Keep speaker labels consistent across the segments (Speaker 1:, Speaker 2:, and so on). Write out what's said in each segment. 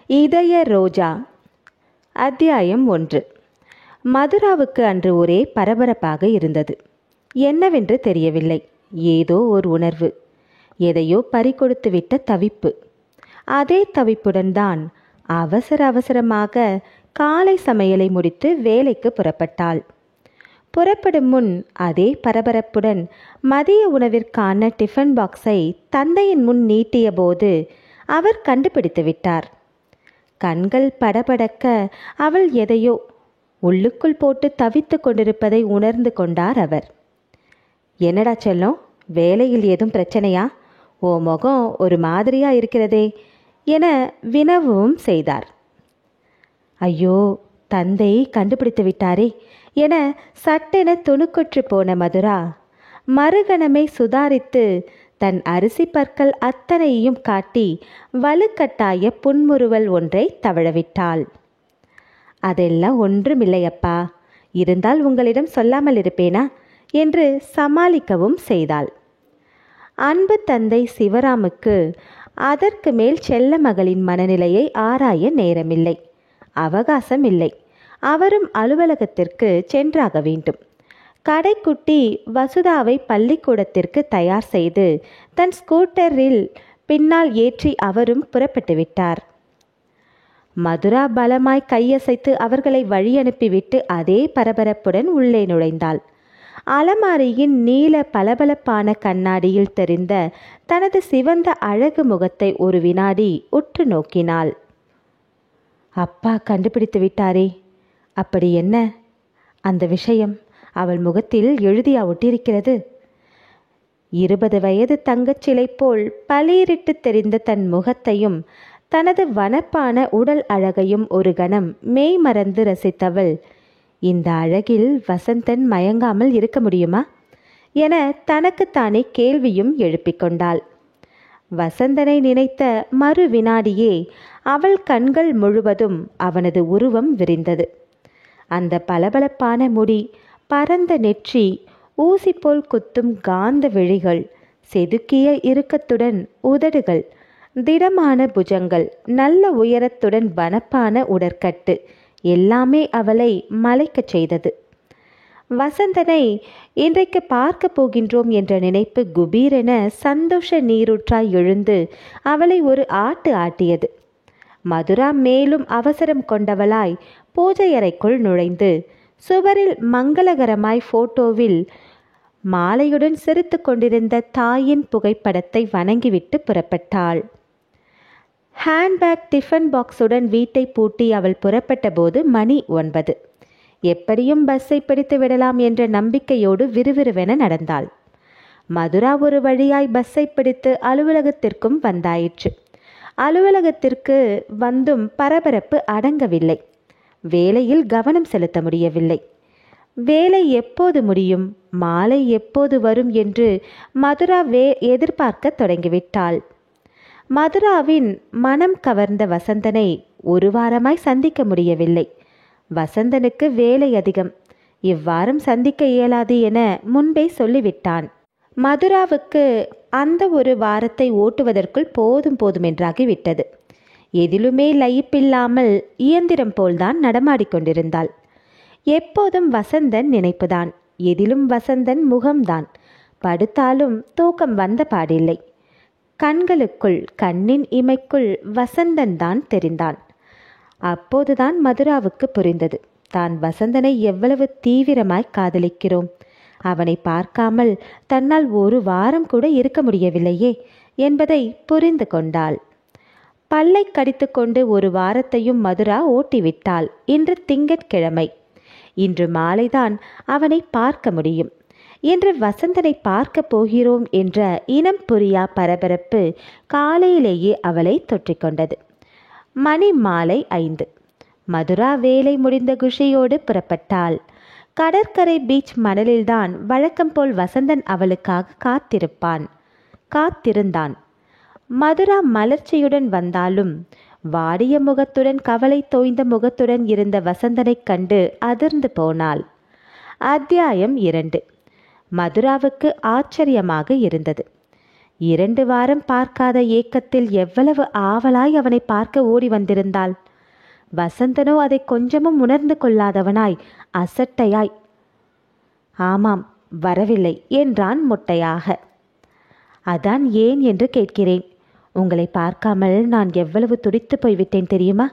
Speaker 1: இதய ரோஜா. அத்தியாயம் 1. மதுராவுக்கு அன்று ஒரே பரபரப்பாக இருந்தது. என்னவென்று தெரியவில்லை. ஏதோ ஓர் உணர்வு, எதையோ பறிகொடுத்துவிட்ட தவிப்பு. அதே தவிப்புடன் தான் அவசரமாக காலை சமையலை முடித்து வேலைக்கு புறப்பட்டாள். புறப்படும் முன் அதே பரபரப்புடன் மதிய உணவிற்கான டிஃபன் பாக்ஸை தந்தையின் முன் நீட்டிய போது அவர் கண்டுபிடித்து விட்டார். கண்கள் படபடக்க அவள் எதையோ உள்ளுக்குள் போட்டு தவித்து கொண்டிருப்பதை உணர்ந்து கொண்டார் அவர். என்னடா செல்லம், வேலையில் ஏதும் பிரச்சனையா? ஓ முகம் ஒரு மாதிரியா இருக்கிறதே என வினவும் செய்தார். ஐயோ, தந்தை கண்டுபிடித்து விட்டாரே என சட்டென துணுக்குற்று போன மதுரா மறுகணமே சுதாரித்து தன் அரிசி பற்கள் அத்தனையும் காட்டி வலுக்கட்டாய புன்முறுவல் ஒன்றை தவழவிட்டாள். அதெல்லாம் ஒன்றுமில்லையப்பா, இருந்தால் உங்களிடம் சொல்லாமல் இருப்பேனா என்று சமாளிக்கவும் செய்தாள். அன்பு தந்தை சிவராமுக்கு அதற்கு மேல் செல்ல மகளின் மனநிலையை ஆராய நேரமில்லை, அவகாசம் இல்லை. அவரும் அலுவலகத்திற்கு சென்றாக வேண்டும். கடைக்குட்டி வசுதாவை பள்ளிக்கூடத்திற்கு தயார் செய்து தன் ஸ்கூட்டரில் பின்னால் ஏற்றி அவரும் புறப்பட்டு விட்டார். மதுரா பலமாய் கையசைத்து அவர்களை வழி அனுப்பிவிட்டு அதே பரபரப்புடன் உள்ளே நுழைந்தாள். அலமாரியின் நீல பளபளப்பான கண்ணாடியில் தெரிந்த தனது சிவந்த அழகு முகத்தை ஒரு வினாடி உற்று நோக்கினாள். அப்பா கண்டுபிடித்து விட்டாரே, அப்படி என்ன அந்த விஷயம் அவள் முகத்தில் எழுதியா ஒட்டியிருக்கிறது? 20 வயது தங்கச்சிலை போல் பளீரிட்டு தெரிந்த தன் முகத்தையும் தனது வனப்பான உடல் அழகையும் ஒரு கணம் மெய் மறந்து ரசித்தவள், இந்த அழகில் வசந்தன் மயங்காமல் இருக்க முடியுமா என தனக்குத்தானே கேள்வியும் எழுப்பிக்கொண்டாள். வசந்தனை நினைத்த மறு வினாடியே அவள் கண்கள் முழுவதும் அவனது உருவம் விரிந்தது. அந்த பளபளப்பான முடி, பரந்த நெற்றி, ஊசி போல் குத்தும் காந்த விழிகள், செதுக்கிய இறுக்கத்துடன் உதடுகள், திடமான புஜங்கள், நல்ல உயரத்துடன் வனப்பான உடற்கட்டு எல்லாமே அவளை மலைக்கச் செய்தது. வசந்தனை இன்றைக்கு பார்க்க போகின்றோம் என்ற நினைப்பு குபீரென சந்தோஷ நீரூற்றாய் எழுந்து அவளை ஒரு ஆட்டு ஆட்டியது. மதுரா மேலும் அவசரம் கொண்டவளாய் பூஜையறைக்குள் நுழைந்து சுவரில் மங்களகரமாய் போட்டோவில் மாலையுடன் சிரித்து கொண்டிருந்த தாயின் புகைப்படத்தை வணங்கிவிட்டு புறப்பட்டாள். ஹேண்ட்பேக் டிஃபன் பாக்ஸுடன் வீட்டை பூட்டி அவள் புறப்பட்ட போது மணி 9. எப்படியும் பஸ்ஸை பிடித்து விடலாம் என்ற நம்பிக்கையோடு விறுவிறுவென நடந்தாள். மதுரா ஒரு வழியாய் பஸ்ஸை பிடித்து அலுவலகத்திற்கும் வந்தாயிற்று. அலுவலகத்திற்கு வந்தும் பரபரப்பு அடங்கவில்லை. வேலையில் கவனம் செலுத்த முடியவில்லை. வேலை எப்போது முடியும், மாலை எப்போது வரும் என்று மதுரா எதிர்பார்க்க தொடங்கிவிட்டாள். மதுராவின் மனம் கவர்ந்த வசந்தனை ஒரு வாரமாய் சந்திக்க முடியவில்லை. வசந்தனுக்கு வேலை அதிகம், இவ்வாரம் சந்திக்க இயலாது என முன்பே சொல்லிவிட்டான். மதுராவுக்கு அந்த ஒரு வாரத்தை ஓட்டுவதற்குள் போதுமென்றாகிவிட்டது. எதிலுமே லயிப்பில்லாமல் இயந்திரம் போல்தான் நடமாடிக்கொண்டிருந்தாள். எப்போதும் வசந்தன் நினைப்புதான், எதிலும் வசந்தன் முகம்தான். படுத்தாலும் தூக்கம் வந்த பாடில்லை. கண்களுக்குள், கண்ணின் இமைக்குள் வசந்தன் தான் தெரிந்தான். அப்போதுதான் மதுராவுக்கு புரிந்தது, தான் வசந்தனை எவ்வளவு தீவிரமாய் காதலிக்கிறோம். அவனை பார்க்காமல் தன்னால் ஒரு வாரம் கூட இருக்க முடியவில்லையே என்பதை புரிந்து கொண்டாள். பல்லை கடித்து கொண்டு ஒரு வாரத்தையும் மதுரா ஓட்டிவிட்டாள். இன்று திங்கட்கிழமை. இன்று மாலைதான் அவனை பார்க்க முடியும். இன்று வசந்தனை பார்க்க போகிறோம் என்ற இனம் புரியா பரபரப்பு காலையிலேயே அவளை தொற்றிக்கொண்டது. மணி மாலை 5. மதுரா வேலை முடிந்த குஷியோடு புறப்பட்டாள். கடற்கரை பீச் மணலில்தான் வழக்கம் போல் வசந்தன் அவளுக்காக காத்திருந்தான். மதுரா மலர்ச்சியுடன் வந்தாலும் வாடிய முகத்துடன், கவலை தோய்ந்த முகத்துடன் இருந்த வசந்தனை கண்டு அதிர்ந்து போனாள். அத்தியாயம் 2. மதுராவுக்கு ஆச்சரியமாக இருந்தது. 2 வாரம் பார்க்காத ஏக்கத்தில் எவ்வளவு ஆவலாய் அவனை பார்க்க ஓடி வந்திருந்தாள். வசந்தனோ அதை கொஞ்சமும் உணர்ந்து கொள்ளாதவனாய் அசட்டையாய், ஆமாம், வரவில்லை என்றான் மொட்டையாக. அதான் ஏன் என்று கேட்கிறேன். உங்களை பார்க்காமல் நான் எவ்வளவு துடித்து போய்விட்டேன் தெரியுமா?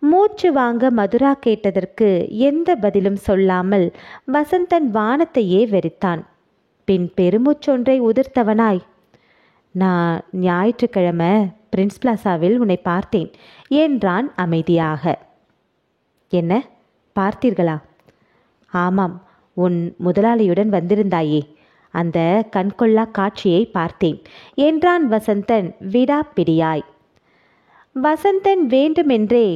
Speaker 1: மூச்சு வாங்க மதுரா கேட்டதற்கு எந்த பதிலும் சொல்லாமல் வசந்தன் வானத்தையே வெறித்தான். பின் பெருமூச்சொன்றை உதிர்த்தவனாய், நான் ஞாயிற்றுக்கிழமை பிரின்ஸ் பிளாசாவில் உன்னை பார்த்தேன் என்றான் அமைதியாக. என்ன பார்த்தீர்களா? ஆமாம், உன் முதலாளியுடன் வந்திருந்தாயே, அந்த கண்கொள்ளா காட்சியை பார்த்தேன் என்றான் வசந்தன் விடாப்பிடியாய். வசந்தன் வேண்டுமென்றே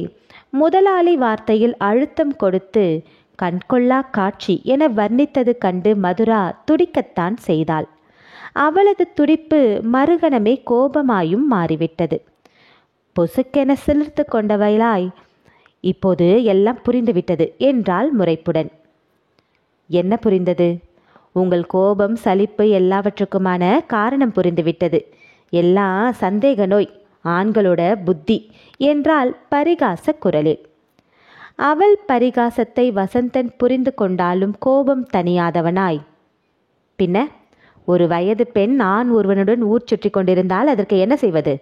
Speaker 1: முதலாளி வார்த்தையில் அழுத்தம் கொடுத்து கண்கொள்ளா காட்சி என வர்ணித்தது கண்டு மதுரா துடிக்கத்தான் செய்தாள். அவளது துடிப்பு மறுகணமே கோபமாயும் மாறிவிட்டது. பொசுக்கென சிலிர்த்து கொண்டவளாய், இப்போது எல்லாம் புரிந்துவிட்டது என்றாள் முறைப்புடன். என்ன புரிந்தது? உங்கள் கோபம், சலிப்பு எல்லாவற்றுக்குமான காரணம் புரிந்துவிட்டது. எல்லாம் சந்தேக நோய், ஆண்களோட புத்தி என்றாள் பரிகாச குரலில். அவள் பரிகாசத்தை வசந்தன் புரிந்து கொண்டாலும் கோபம் தணியாதவனாய், பின்ன ஒரு வயது பெண் ஆண் ஒருவனுடன் ஊர் சுற்றி கொண்டிருந்தால் அதற்கு என்ன செய்வது?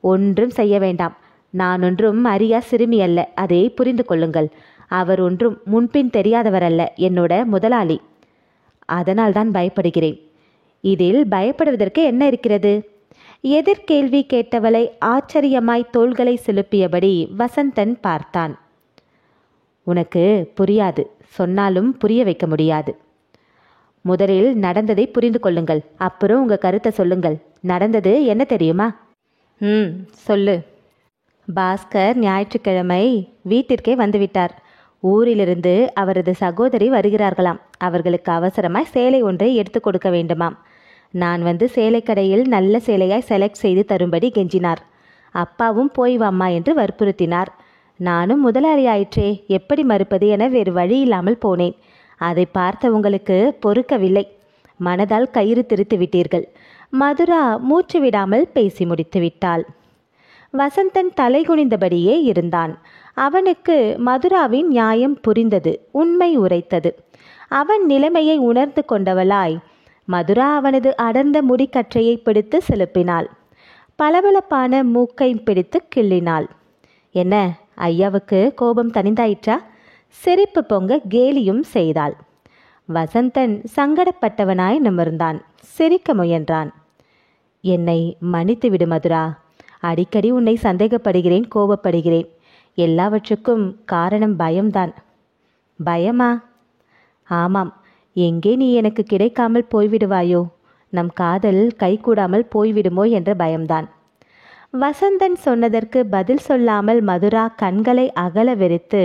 Speaker 1: ஒன்றும் செய்ய வேண்டாம். நான் ஒன்றும் அறியா சிறுமி அல்ல, அதை புரிந்து கொள்ளுங்கள். அவர் ஒன்றும் முன்பின் தெரியாதவர் அல்ல, என்னோட முதலாளி. அதனால்தான் பயப்படுகிறேன். இதில் பயப்படுவதற்கு என்ன இருக்கிறது? எதிர்கேள்வி கேட்டவளை ஆச்சரியமாய் தோள்களை சிலுப்பியபடி வசந்தன் பார்த்தான். உனக்கு புரியாது, சொன்னாலும் புரிய வைக்க முடியாது. முதலில் நடந்ததை புரிந்து கொள்ளுங்கள், அப்புறம் உங்கள் கருத்தை சொல்லுங்கள். நடந்தது என்ன தெரியுமா? சொல்லு. பாஸ்கர் ஞாயிற்றுக்கிழமை வீட்டிற்கே வந்துவிட்டார். ஊரிலிருந்து அவரது சகோதரி வருகிறார்களாம். அவர்களுக்கு அவசரமாய் சேலை ஒன்றை எடுத்து கொடுக்க வேண்டுமாம். நான் வந்து சேலை கடையில் நல்ல சேலையாய் செலக்ட் செய்து தரும்படி கெஞ்சினார். அப்பாவும் போய் வாம்மா என்று வற்புறுத்தினார். நானும் முதலாளி ஆயிற்றே, எப்படி மறுப்பது என வேறு வழி இல்லாமல் போனேன். அதை பார்த்த உங்களுக்கு பொறுக்கவில்லை. மனதால் கயிறு திரித்து விட்டீர்கள். மதுரா மூச்சு விடாமல் பேசி முடித்து விட்டாள். வசந்தன் தலை குனிந்தபடியே இருந்தான். அவனுக்கு மதுராவின் நியாயம் புரிந்தது, உண்மை உரைத்தது. அவன் நிலைமையை உணர்ந்து கொண்டவளாய் மதுரா அவனது அடர்ந்த முடிக்கற்றையை பிடித்து செலுப்பினாள். பளபளப்பான மூக்கை பிடித்து கிள்ளினாள். என்ன, ஐயாவுக்கு கோபம் தணிந்தாயிற்றா? சிரிப்பு பொங்க கேலியும் செய்தாள். வசந்தன் சங்கடப்பட்டவனாய் நிமிர்ந்தான். சிரிக்க முயன்றான். என்னை மன்னித்து விடு மதுரா. அடிக்கடி உன்னை சந்தேகப்படுகிறேன், கோபப்படுகிறேன். எல்லாவற்றுக்கும் காரணம் பயம்தான். பயமா? ஆமாம். எங்கே நீ எனக்கு கிடைக்காமல் போய்விடுவாயோ, நம் காதல் கைகூடாமல் போய்விடுமோ என்ற பயம்தான். வசந்தன் சொன்னதற்கு பதில் சொல்லாமல் மதுரா கண்களை அகல வெறித்து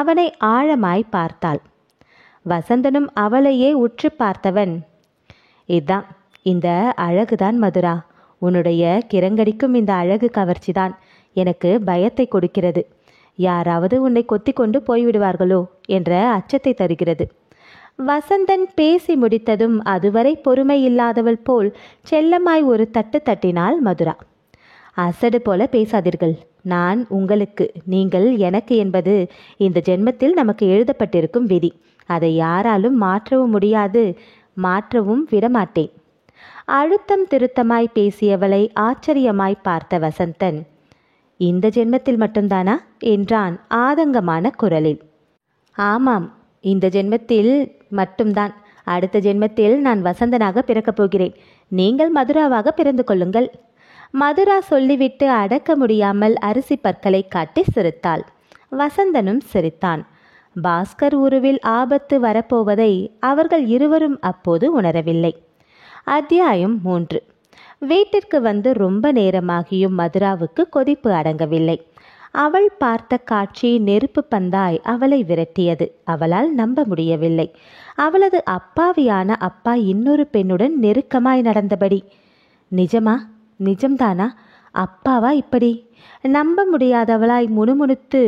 Speaker 1: அவனை ஆழமாய் பார்த்தாள். வசந்தனும் அவளையே உற்று பார்த்தவன், இதான், இந்த அழகுதான் மதுரா. உன்னுடைய கிரங்கடிக்கும் இந்த அழகு கவர்ச்சிதான் எனக்கு பயத்தை கொடுக்கிறது. யாராவது உன்னை கொத்தி கொண்டு போய்விடுவார்களோ என்ற அச்சத்தை தருகிறது. வசந்தன் பேசி முடித்ததும் அதுவரை பொறுமை இல்லாதவள் போல் செல்லமாய் ஒரு தட்டு தட்டினாள் மதுரா. அசடு போல பேசாதீர்கள். நான் உங்களுக்கு, நீங்கள் எனக்கு என்பது இந்த ஜென்மத்தில் நமக்கு எழுதப்பட்டிருக்கும் விதி. அதை யாராலும் மாற்றவும் முடியாது, மாற்றவும் விடமாட்டேன். அழுத்தம் திருத்தமாய் பேசியவளை ஆச்சரியமாய் பார்த்த வசந்தன், இந்த ஜென்மத்தில் மட்டும்தானா என்றான் ஆதங்கமான குரலில். ஆமாம், இந்த ஜென்மத்தில் மட்டும்தான். அடுத்த ஜென்மத்தில் நான் வசந்தனாக பிறக்கப் போகிறேன். நீங்கள் மதுராவாக பிறந்து கொள்ளுங்கள். மதுரா சொல்லிவிட்டு அடக்க முடியாமல் அரிசி பற்களை காட்டி சிரித்தாள். வசந்தனும் சிரித்தான். பாஸ்கர் உருவில் ஆபத்து வரப்போவதை அவர்கள் இருவரும் அப்போது உணரவில்லை. அத்தியாயம் 3. வீட்டிற்கு வந்து ரொம்ப நேரமாகியும் மதுராவுக்கு கொதிப்பு அடங்கவில்லை. அவள் பார்த்த காட்சி நெருப்பு பந்தாய் அவளை விரட்டியது. அவளால் நம்ப முடியவில்லை. அவளது அப்பாவியான அப்பா இன்னொரு பெண்ணுடன் நெருக்கமாய் நடந்தபடி. நிஜமா? நிஜம்தானா? அப்பாவா இப்படி? நம்ப முடியாதவளாய் முணுமுணுத்து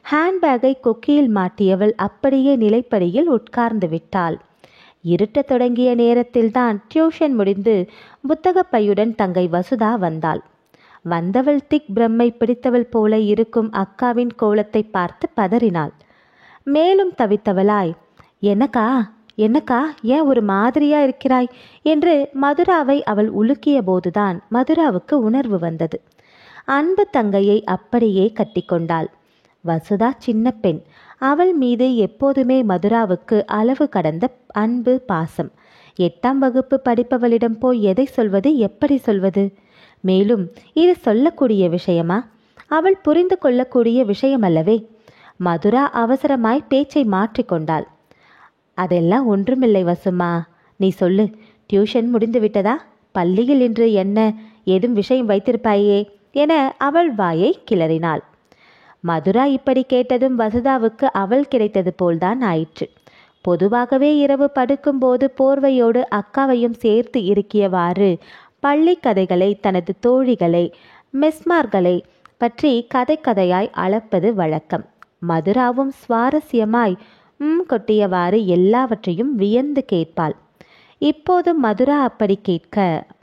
Speaker 1: ஹேண்ட்பேக்கை கொக்கியில் மாட்டியவள் அப்படியே நிலைப்படியில் உட்கார்ந்து விட்டாள். இருட்டத் தொடங்கிய நேரத்தில்தான் டியூஷன் முடிந்து புத்தகப் பையுடன் தங்கை வசுதா வந்தாள். வந்தவள் திக் பிரம்மை பிடித்தவள் போல இருக்கும் அக்காவின் கோலத்தை பார்த்து பதறினாள். மேலும் தவித்தவளாய், என்னக்கா என்னக்கா ஏன் ஒரு மாதிரியா இருக்கிறாய் என்று மதுராவை அவள் உலுக்கிய போதுதான் மதுராவுக்கு உணர்வு வந்தது. அன்பு தங்கையை அப்படியே கட்டிக்கொண்டாள். வசுதா சின்ன பெண். அவள் மீது எப்போதுமே மதுராவுக்கு அளவு கடந்த அன்பு பாசம். 8ஆம் வகுப்பு படிப்பவளிடம் போய் எதை சொல்வது, எப்படி சொல்வது? மேலும் இது சொல்லக்கூடிய விஷயமா? அவள் புரிந்து கொள்ளக்கூடிய விஷயமல்லவே. மதுரா அவசரமாய் பேச்சை மாற்றிக்கொண்டாள். அதெல்லாம் ஒன்றுமில்லை வசுமா, நீ சொல்லு. டியூஷன் முடிந்து விட்டதா? பள்ளியில் இன்று என்ன ஏதும் விஷயம் வைத்திருப்பாயே என அவள் வாயை கிளறினாள். மதுரா இப்படி கேட்டதும் வசுதாவுக்கு அவள் கிடைத்தது போல்தான் ஆயிற்று. பொதுவாகவே இரவு படுக்கும்போது போர்வையோடு அக்காவையும் சேர்த்து இருக்கியவாறு பள்ளி கதைகளை, தனது தோழிகளை, மிஸ்மார்களை பற்றி கதை கதையாய் அளப்பது வழக்கம். மதுராவும் சுவாரஸ்யமாய் கொட்டியவாறு எல்லாவற்றையும் வியந்து கேட்பாள். இப்போது மதுரா அப்படி கேட்க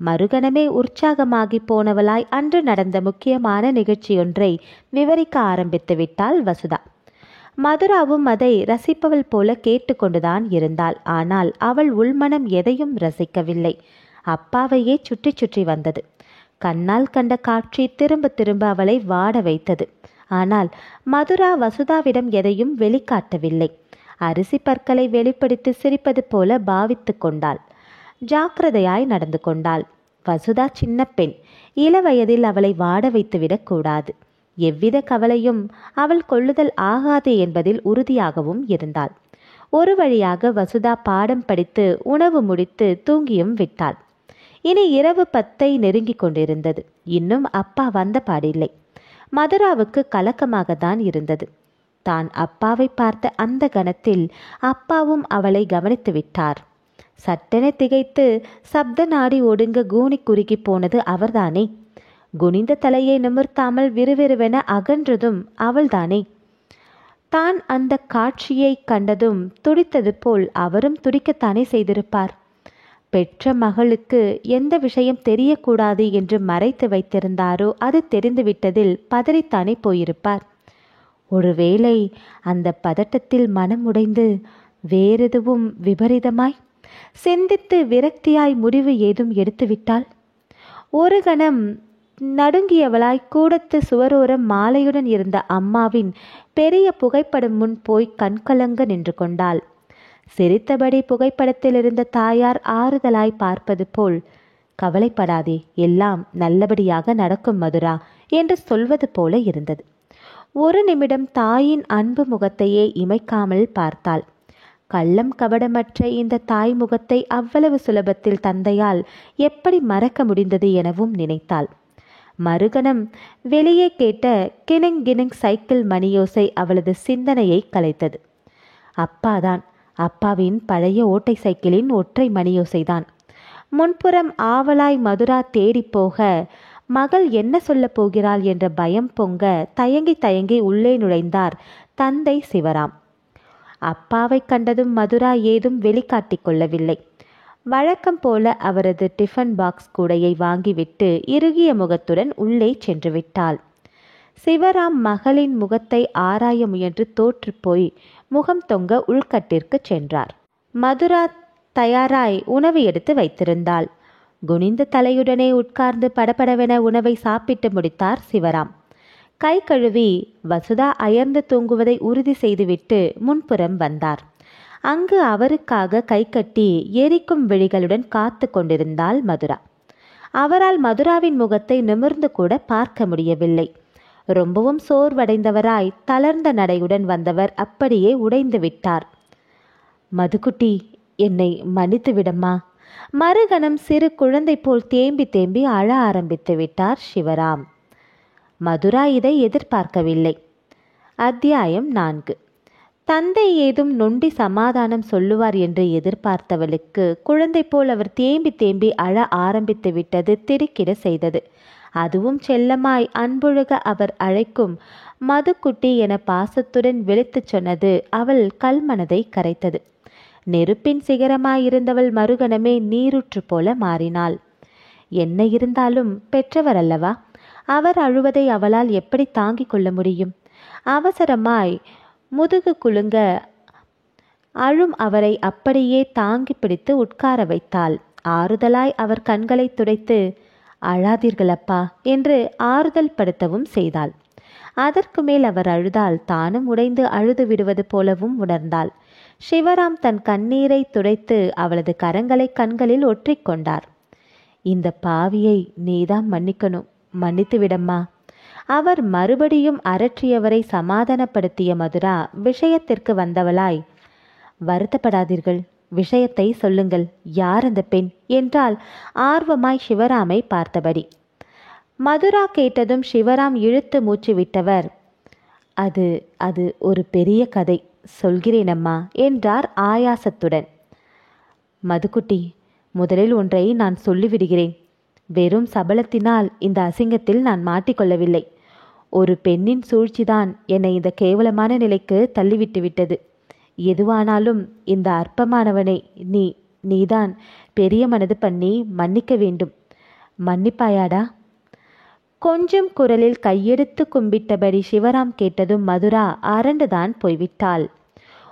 Speaker 1: மறுகணமே உற்சாகமாகி போனவளாய் அன்று நடந்த முக்கியமான நிகழ்ச்சியொன்றை விவரிக்க ஆரம்பித்து விட்டாள் வசுதா. மதுராவும் அதை ரசிப்பவள் போல கேட்டுக்கொண்டுதான் இருந்தாள். ஆனால் அவள் உள்மனம் எதையும் ரசிக்கவில்லை. அப்பாவையே சுற்றி சுற்றி வந்தது. கண்ணால் கண்ட காட்சி திரும்ப திரும்ப அவளை வாட வைத்தது. ஆனால் மதுரா வசுதாவிடம் எதையும் வெளிக்காட்டவில்லை. அரிசி பற்களை வெளிப்படுத்தி சிரிப்பது போல பாவித்து கொண்டாள். ஜாக்கிரதையாய் நடந்து கொண்டாள். வசுதா சின்ன பெண். இளவயதில் அவளை வாட வைத்துவிடக் கூடாது. எவ்வித கவலையும் அவள் கொள்ளுதல் ஆகாது என்பதில் உறுதியாகவும் இருந்தாள். ஒரு வழியாக வசுதா பாடம் படித்து உணவு முடித்து தூங்கியும் விட்டாள். இனி இரவு 10 நெருங்கி கொண்டிருந்தது. இன்னும் அப்பா வந்த பாடில்லை. மதுராவுக்கு கலக்கமாகத்தான் இருந்தது. தான் அப்பாவை பார்த்த அந்த கணத்தில் அப்பாவும் அவளை கவனித்து விட்டார். சட்டென திகைத்து சப்த நாடி ஒடுங்க கூனி குறுகி போனது அவர்தானே. குனிந்த தலையை நிமிர்த்தாமல் விறுவிறுவென அகன்றதும் அவள்தானே. தான் அந்த காட்சியை கண்டதும் துடித்தது போல் அவரும் துடிக்கத்தானே செய்திருப்பார். பெற்ற மகளுக்கு எந்த விஷயம் தெரியக்கூடாது என்று மறைத்து வைத்திருந்தாரோ அது தெரிந்துவிட்டதில் பதறித்தானே போயிருப்பார். ஒருவேளை அந்த பதட்டத்தில் மனம் உடைந்து வேறெதுவும் விபரீதமாய் சிந்தித்து விரக்தியாய் முடிவு ஏதும் எடுத்துவிட்டாள். ஒரு கணம் நடுங்கியவளாய் கூடத்து சுவரோரம் மாலையுடன் இருந்த அம்மாவின் பெரிய புகைப்படம் முன் போய் கண்கலங்க நின்று கொண்டாள். சிரித்தபடி புகைப்படத்தில் இருந்த தாயார் ஆறுதலாய் பார்ப்பது போல், கவலைப்படாதே, எல்லாம் நல்லபடியாக நடக்கும் மதுரா என்று சொல்வது போல இருந்தது. ஒரு நிமிடம் தாயின் அன்பு முகத்தையே இமைக்காமல் பார்த்தாள். கள்ளம் கபடமற்ற இந்த தாய் முகத்தை அவ்வளவு சுலபத்தில் தந்தையால் எப்படி மறக்க முடிந்தது எனவும் நினைத்தாள். மறுகணம் வெளியே கேட்ட கிணங் கிணங் சைக்கிள் மணியோசை அவளது சிந்தனையை கலைத்தது. அப்பாதான். அப்பாவின் பழைய ஓட்டை சைக்கிளின் ஒற்றை மணியோசைதான். முன்புறம் ஆவலாய் மதுரா தேடிப்போக மகள் என்ன சொல்லப் போகிறாள் என்ற பயம் பொங்க தயங்கி தயங்கி உள்ளே நுழைந்தார் தந்தை சிவராம். அப்பாவை கண்டதும் மதுரா ஏதும் வெளிக்காட்டிக் கொள்ளவில்லை. வழக்கம் போல அவரது டிஃபன் பாக்ஸ் கூடையை வாங்கிவிட்டு இறுகிய முகத்துடன் உள்ளே சென்று விட்டாள். சிவராம் மகளின் முகத்தை ஆராய முயன்று தோற்றுப்போய் முகம் தொங்க உள்கட்டிற்கு சென்றார். மதுரா தயாராய் உணவு எடுத்து வைத்திருந்தாள். குனிந்த தலையுடனே உட்கார்ந்து படபடவென உணவை சாப்பிட்டு முடித்தார் சிவராம். கை கழுவி வசுதா அயர்ந்து தூங்குவதை உறுதி செய்துவிட்டு முன்புறம் வந்தார். அங்கு அவருக்காக கை கட்டி எரிக்கும் விழிகளுடன் காத்து கொண்டிருந்தாள் மதுரா. அவரால் மதுராவின் முகத்தை நிமிர்ந்து கூட பார்க்க முடியவில்லை. ரொம்பவும் சோர்வடைந்தவராய் தளர்ந்த நடையுடன் வந்தவர் அப்படியே உடைந்து விட்டார். மதுக்குட்டி, என்னை மன்னித்து விடம்மா. மறுகணம் சிறு குழந்தை போல் தேம்பி தேம்பி அழ ஆரம்பித்து விட்டார் சிவராம். மதுரா இதை எதிர்பார்க்கவில்லை. அத்தியாயம் 4. தந்தை ஏதும் நொண்டி சமாதானம் சொல்லுவார் என்று எதிர்பார்த்தவளுக்கு குழந்தை போல் அவர் தேம்பி தேம்பி அழ ஆரம்பித்து விட்டது திடுக்கிட செய்தது. அதுவும் செல்லமாய் அன்புழுக அவர் அழைக்கும் மதுக்குட்டி என பாசத்துடன் விழித்து சொன்னது அவள் கல்மனதை கரைத்தது. நெருப்பின் சிகரமாயிருந்தவள் மறுகணமே நீருற்று போல மாறினாள். என்ன இருந்தாலும் பெற்றவர் அல்லவா? அவர் அழுவதை அவளால் எப்படி தாங்கிக் கொள்ள முடியும்? அவசரமாய் முதுகு குலுங்க அழும் அவரை அப்படியே தாங்கி பிடித்து உட்கார வைத்தாள். ஆறுதலாய் அவர் கண்களை துடைத்து, அழாதீர்களப்பா என்று ஆறுதல் படுத்தவும் செய்தாள். அதற்கு மேல் அவர் அழுதால் தானும் உடைந்து அழுது விடுவது போலவும் உணர்ந்தாள். சிவராம் தன் கண்ணீரை துடைத்து அவளது கரங்களை கண்களில் ஒற்றிக்கொண்டார். இந்த பாவியை நீதான் மன்னிக்கணும், மன்னித்து விடம்மா. அவர் மறுபடியும் அரற்றியவரை சமாதானப்படுத்திய மதுரா விஷயத்திற்கு வந்தவளாய், வருத்தப்படாதீர்கள், விஷயத்தை சொல்லுங்கள், யார் அந்த பெண் என்றால் ஆர்வமாய் சிவராமை பார்த்தபடி. மதுரா கேட்டதும் சிவராம் இழுத்து மூச்சு விட்டவர், அது அது ஒரு பெரிய கதை, சொல்கிறேனம்மா என்றார் ஆயாசத்துடன். மதுக்குட்டி, முதலில் ஒன்றை நான் சொல்லிவிடுகிறேன். வெறும் சபலத்தினால் இந்த அசிங்கத்தில் நான் மாட்டிக்கொள்ளவில்லை. ஒரு பெண்ணின் சூழ்ச்சிதான் என்னை இந்த கேவலமான நிலைக்கு தள்ளிவிட்டு விட்டது. எதுவானாலும் இந்த அற்பமானவனை நீதான் பெரிய மனது பண்ணி மன்னிக்க வேண்டும். மன்னிப்பாயாடா? கொஞ்சம் குரலில் கையெடுத்து கும்பிட்டபடி சிவராம் கேட்டதும் மதுரா அரண்டுதான் போய்விட்டாள்.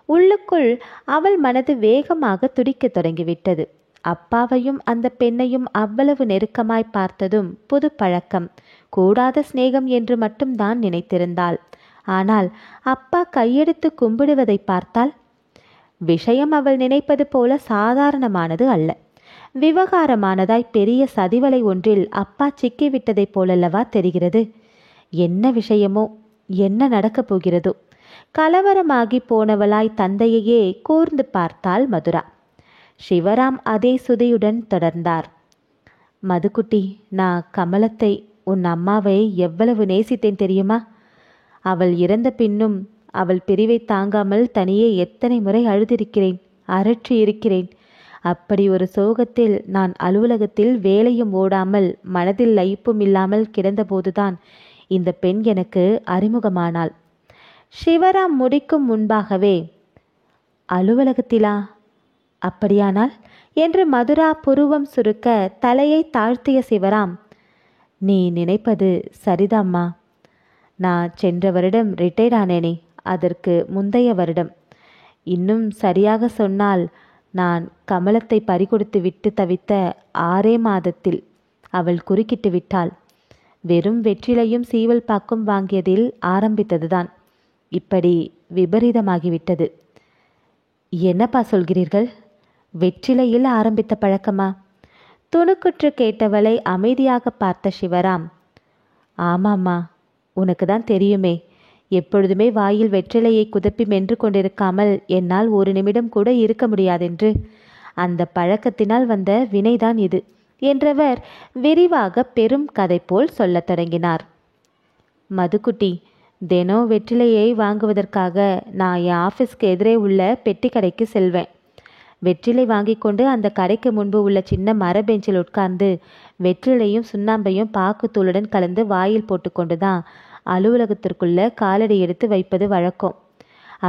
Speaker 1: உள்ளுக்குள் அவள் மனது வேகமாக துடிக்கத் தொடங்கிவிட்டது. அப்பாவையும் அந்த பெண்ணையும் அவ்வளவு நெருக்கமாய் பார்த்ததும் புது பழக்கம், கூடாத சிநேகம் என்று மட்டும்தான் நினைத்திருந்தாள். ஆனால் அப்பா கையெடுத்து கும்பிடுவதை பார்த்தால் விஷயம் அவள் நினைப்பது போல சாதாரணமானது அல்ல. விவகாரமானதாய் பெரிய சதிவலை ஒன்றில் அப்பா சிக்கிவிட்டதைப் போலல்லவா தெரிகிறது. என்ன விஷயமோ, என்ன நடக்கப் போகிறதோ? கலவரமாகி போனவளாய் தந்தையையே கூர்ந்து பார்த்தாள் மதுரா. சிவராம் அதே சுதியுடன் தொடர்ந்தார். மதுக்குட்டி, நான் கமலத்தை, உன் அம்மாவை எவ்வளவு நேசித்தேன் தெரியுமா? அவள் இறந்த பின்னும் அவள் பிரிவை தாங்காமல் தனியே எத்தனை முறை அழுதிருக்கிறேன், அரற்றி இருக்கிறேன். அப்படி ஒரு சோகத்தில் நான் அலுவலகத்தில் வேலையும் ஓடாமல் மனதில் லயிப்பும் இல்லாமல் கிடந்தபோதுதான் இந்த பெண் எனக்கு அறிமுகமானாள். சிவராம் முடிக்கும் முன்பாகவே, அலுவலகத்திலா? அப்படியானால் என்று மதுரா புருவம் சுருக்க தலையை தாழ்த்திய சிவராம், நீ நினைப்பது சரிதாம்மா. நான் சென்ற வருடம் ரிட்டையர்ட் ஆனேனே, அதற்கு முந்தைய வருடம். இன்னும் சரியாக சொன்னால் நான் கமலத்தை பறிகொடுத்து விட்டு தவித்த 6 மாதத்தில் அவள் குறுக்கிட்டு விட்டாள். வெறும் வெற்றிலையும் சீவல் பாக்கும் வாங்கியதில் ஆரம்பித்ததுதான் இப்படி விபரீதமாகிவிட்டது. என்னப்பா சொல்கிறீர்கள்? வெற்றிலையில் ஆரம்பித்த பழக்கமா? துணுக்குற்று கேட்டவளை அமைதியாக பார்த்த சிவராம், ஆமாம்மா, உனக்கு தான் தெரியுமே, எப்பொழுதுமே வாயில் வெற்றிலையை குதப்பி மென்று கொண்டிருக்காமல் என்னால் ஒரு நிமிடம் கூட இருக்க முடியாதென்று. அந்த பழக்கத்தினால் வந்த வினைதான் இது என்றவர் விரிவாக பெரும் கதை போல் சொல்லத் தொடங்கினார். மதுக்குட்டி, தினம் வெற்றிலையை வாங்குவதற்காக நான் என் ஆஃபீஸ்க்கு எதிரே உள்ள பெட்டி கடைக்கு செல்வேன். வெற்றிலை வாங்கி கொண்டு அந்த கடைக்கு முன்பு உள்ள சின்ன மர பெஞ்சில் உட்கார்ந்து வெற்றிலையும் சுண்ணாம்பையும் பாக்குத்தூளுடன் கலந்து வாயில் போட்டுக்கொண்டு தான் அலுவலகத்திற்குள்ள காலடி எடுத்து வைப்பது வழக்கம்.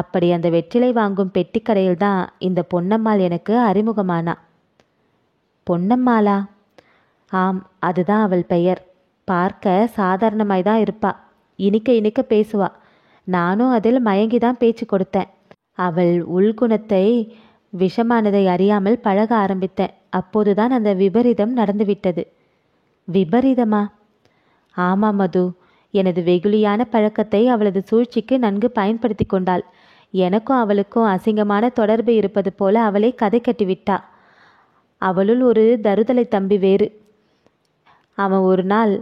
Speaker 1: அப்படி அந்த வெற்றிலை வாங்கும் பெட்டி கடையில் தான் இந்த பொன்னம்மாள் எனக்கு அறிமுகமானா. பொன்னம்மாளா? ஆம், அதுதான் அவள் பெயர். பார்க்க சாதாரணமாய் தான் இருப்பா, இனிக்க இனிக்க பேசுவா. நானும் அதில் மயங்கிதான் பேச்சு கொடுத்தேன். அவள் உள்குணத்தை, விஷமானதை அறியாமல் பழக ஆரம்பித்தேன். அப்போதுதான் அந்த விபரீதம் நடந்துவிட்டது. விபரீதமா? ஆமாம் மது, எனது வெகுளியான பழக்கத்தை அவளது சூழ்ச்சிக்கு நன்கு பயன்படுத்தி கொண்டாள். எனக்கும் அவளுக்கும் அசிங்கமான தொடர்பு இருப்பது போல அவளை கதை கட்டிவிட்டா. அவளுள் ஒரு தருதலை தம்பி வேறு. அவன் ஒரு நாள்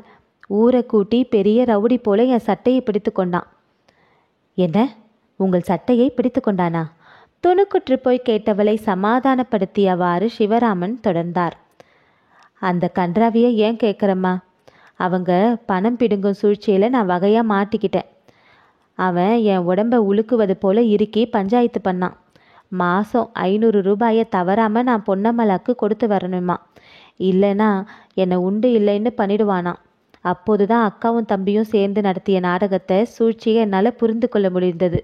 Speaker 1: ஊரை கூட்டி பெரிய ரவுடி போல என் சட்டையை பிடித்து கொண்டான். என்ன, உங்கள் சட்டையை பிடித்து கொண்டானா? துணுக்குற்று போய் கேட்டவளை சமாதானப்படுத்தியவாறு சிவராமன் தொடர்ந்தார். அந்த கன்றாவியை ஏன் கேட்குறம்மா? அவங்க பணம் பிடுங்கும் சூழ்ச்சியில் நான் வகையாக மாட்டிக்கிட்டேன். அவன் என் உடம்பை உழுக்குவது போல இறுக்கி பஞ்சாயத்து பண்ணான். மாதம் 500 ரூபாயை தவறாமல் நான் பொன்னம்மலாக்கு கொடுத்து வரணுமா, இல்லைன்னா என்னை உண்டு இல்லைன்னு பண்ணிடுவானாம். அப்போது தான் அக்காவும் தம்பியும் சேர்ந்து நடத்திய நாடகத்தை, சூழ்ச்சியை என்னால் புரிந்து கொள்ள முடிந்தது.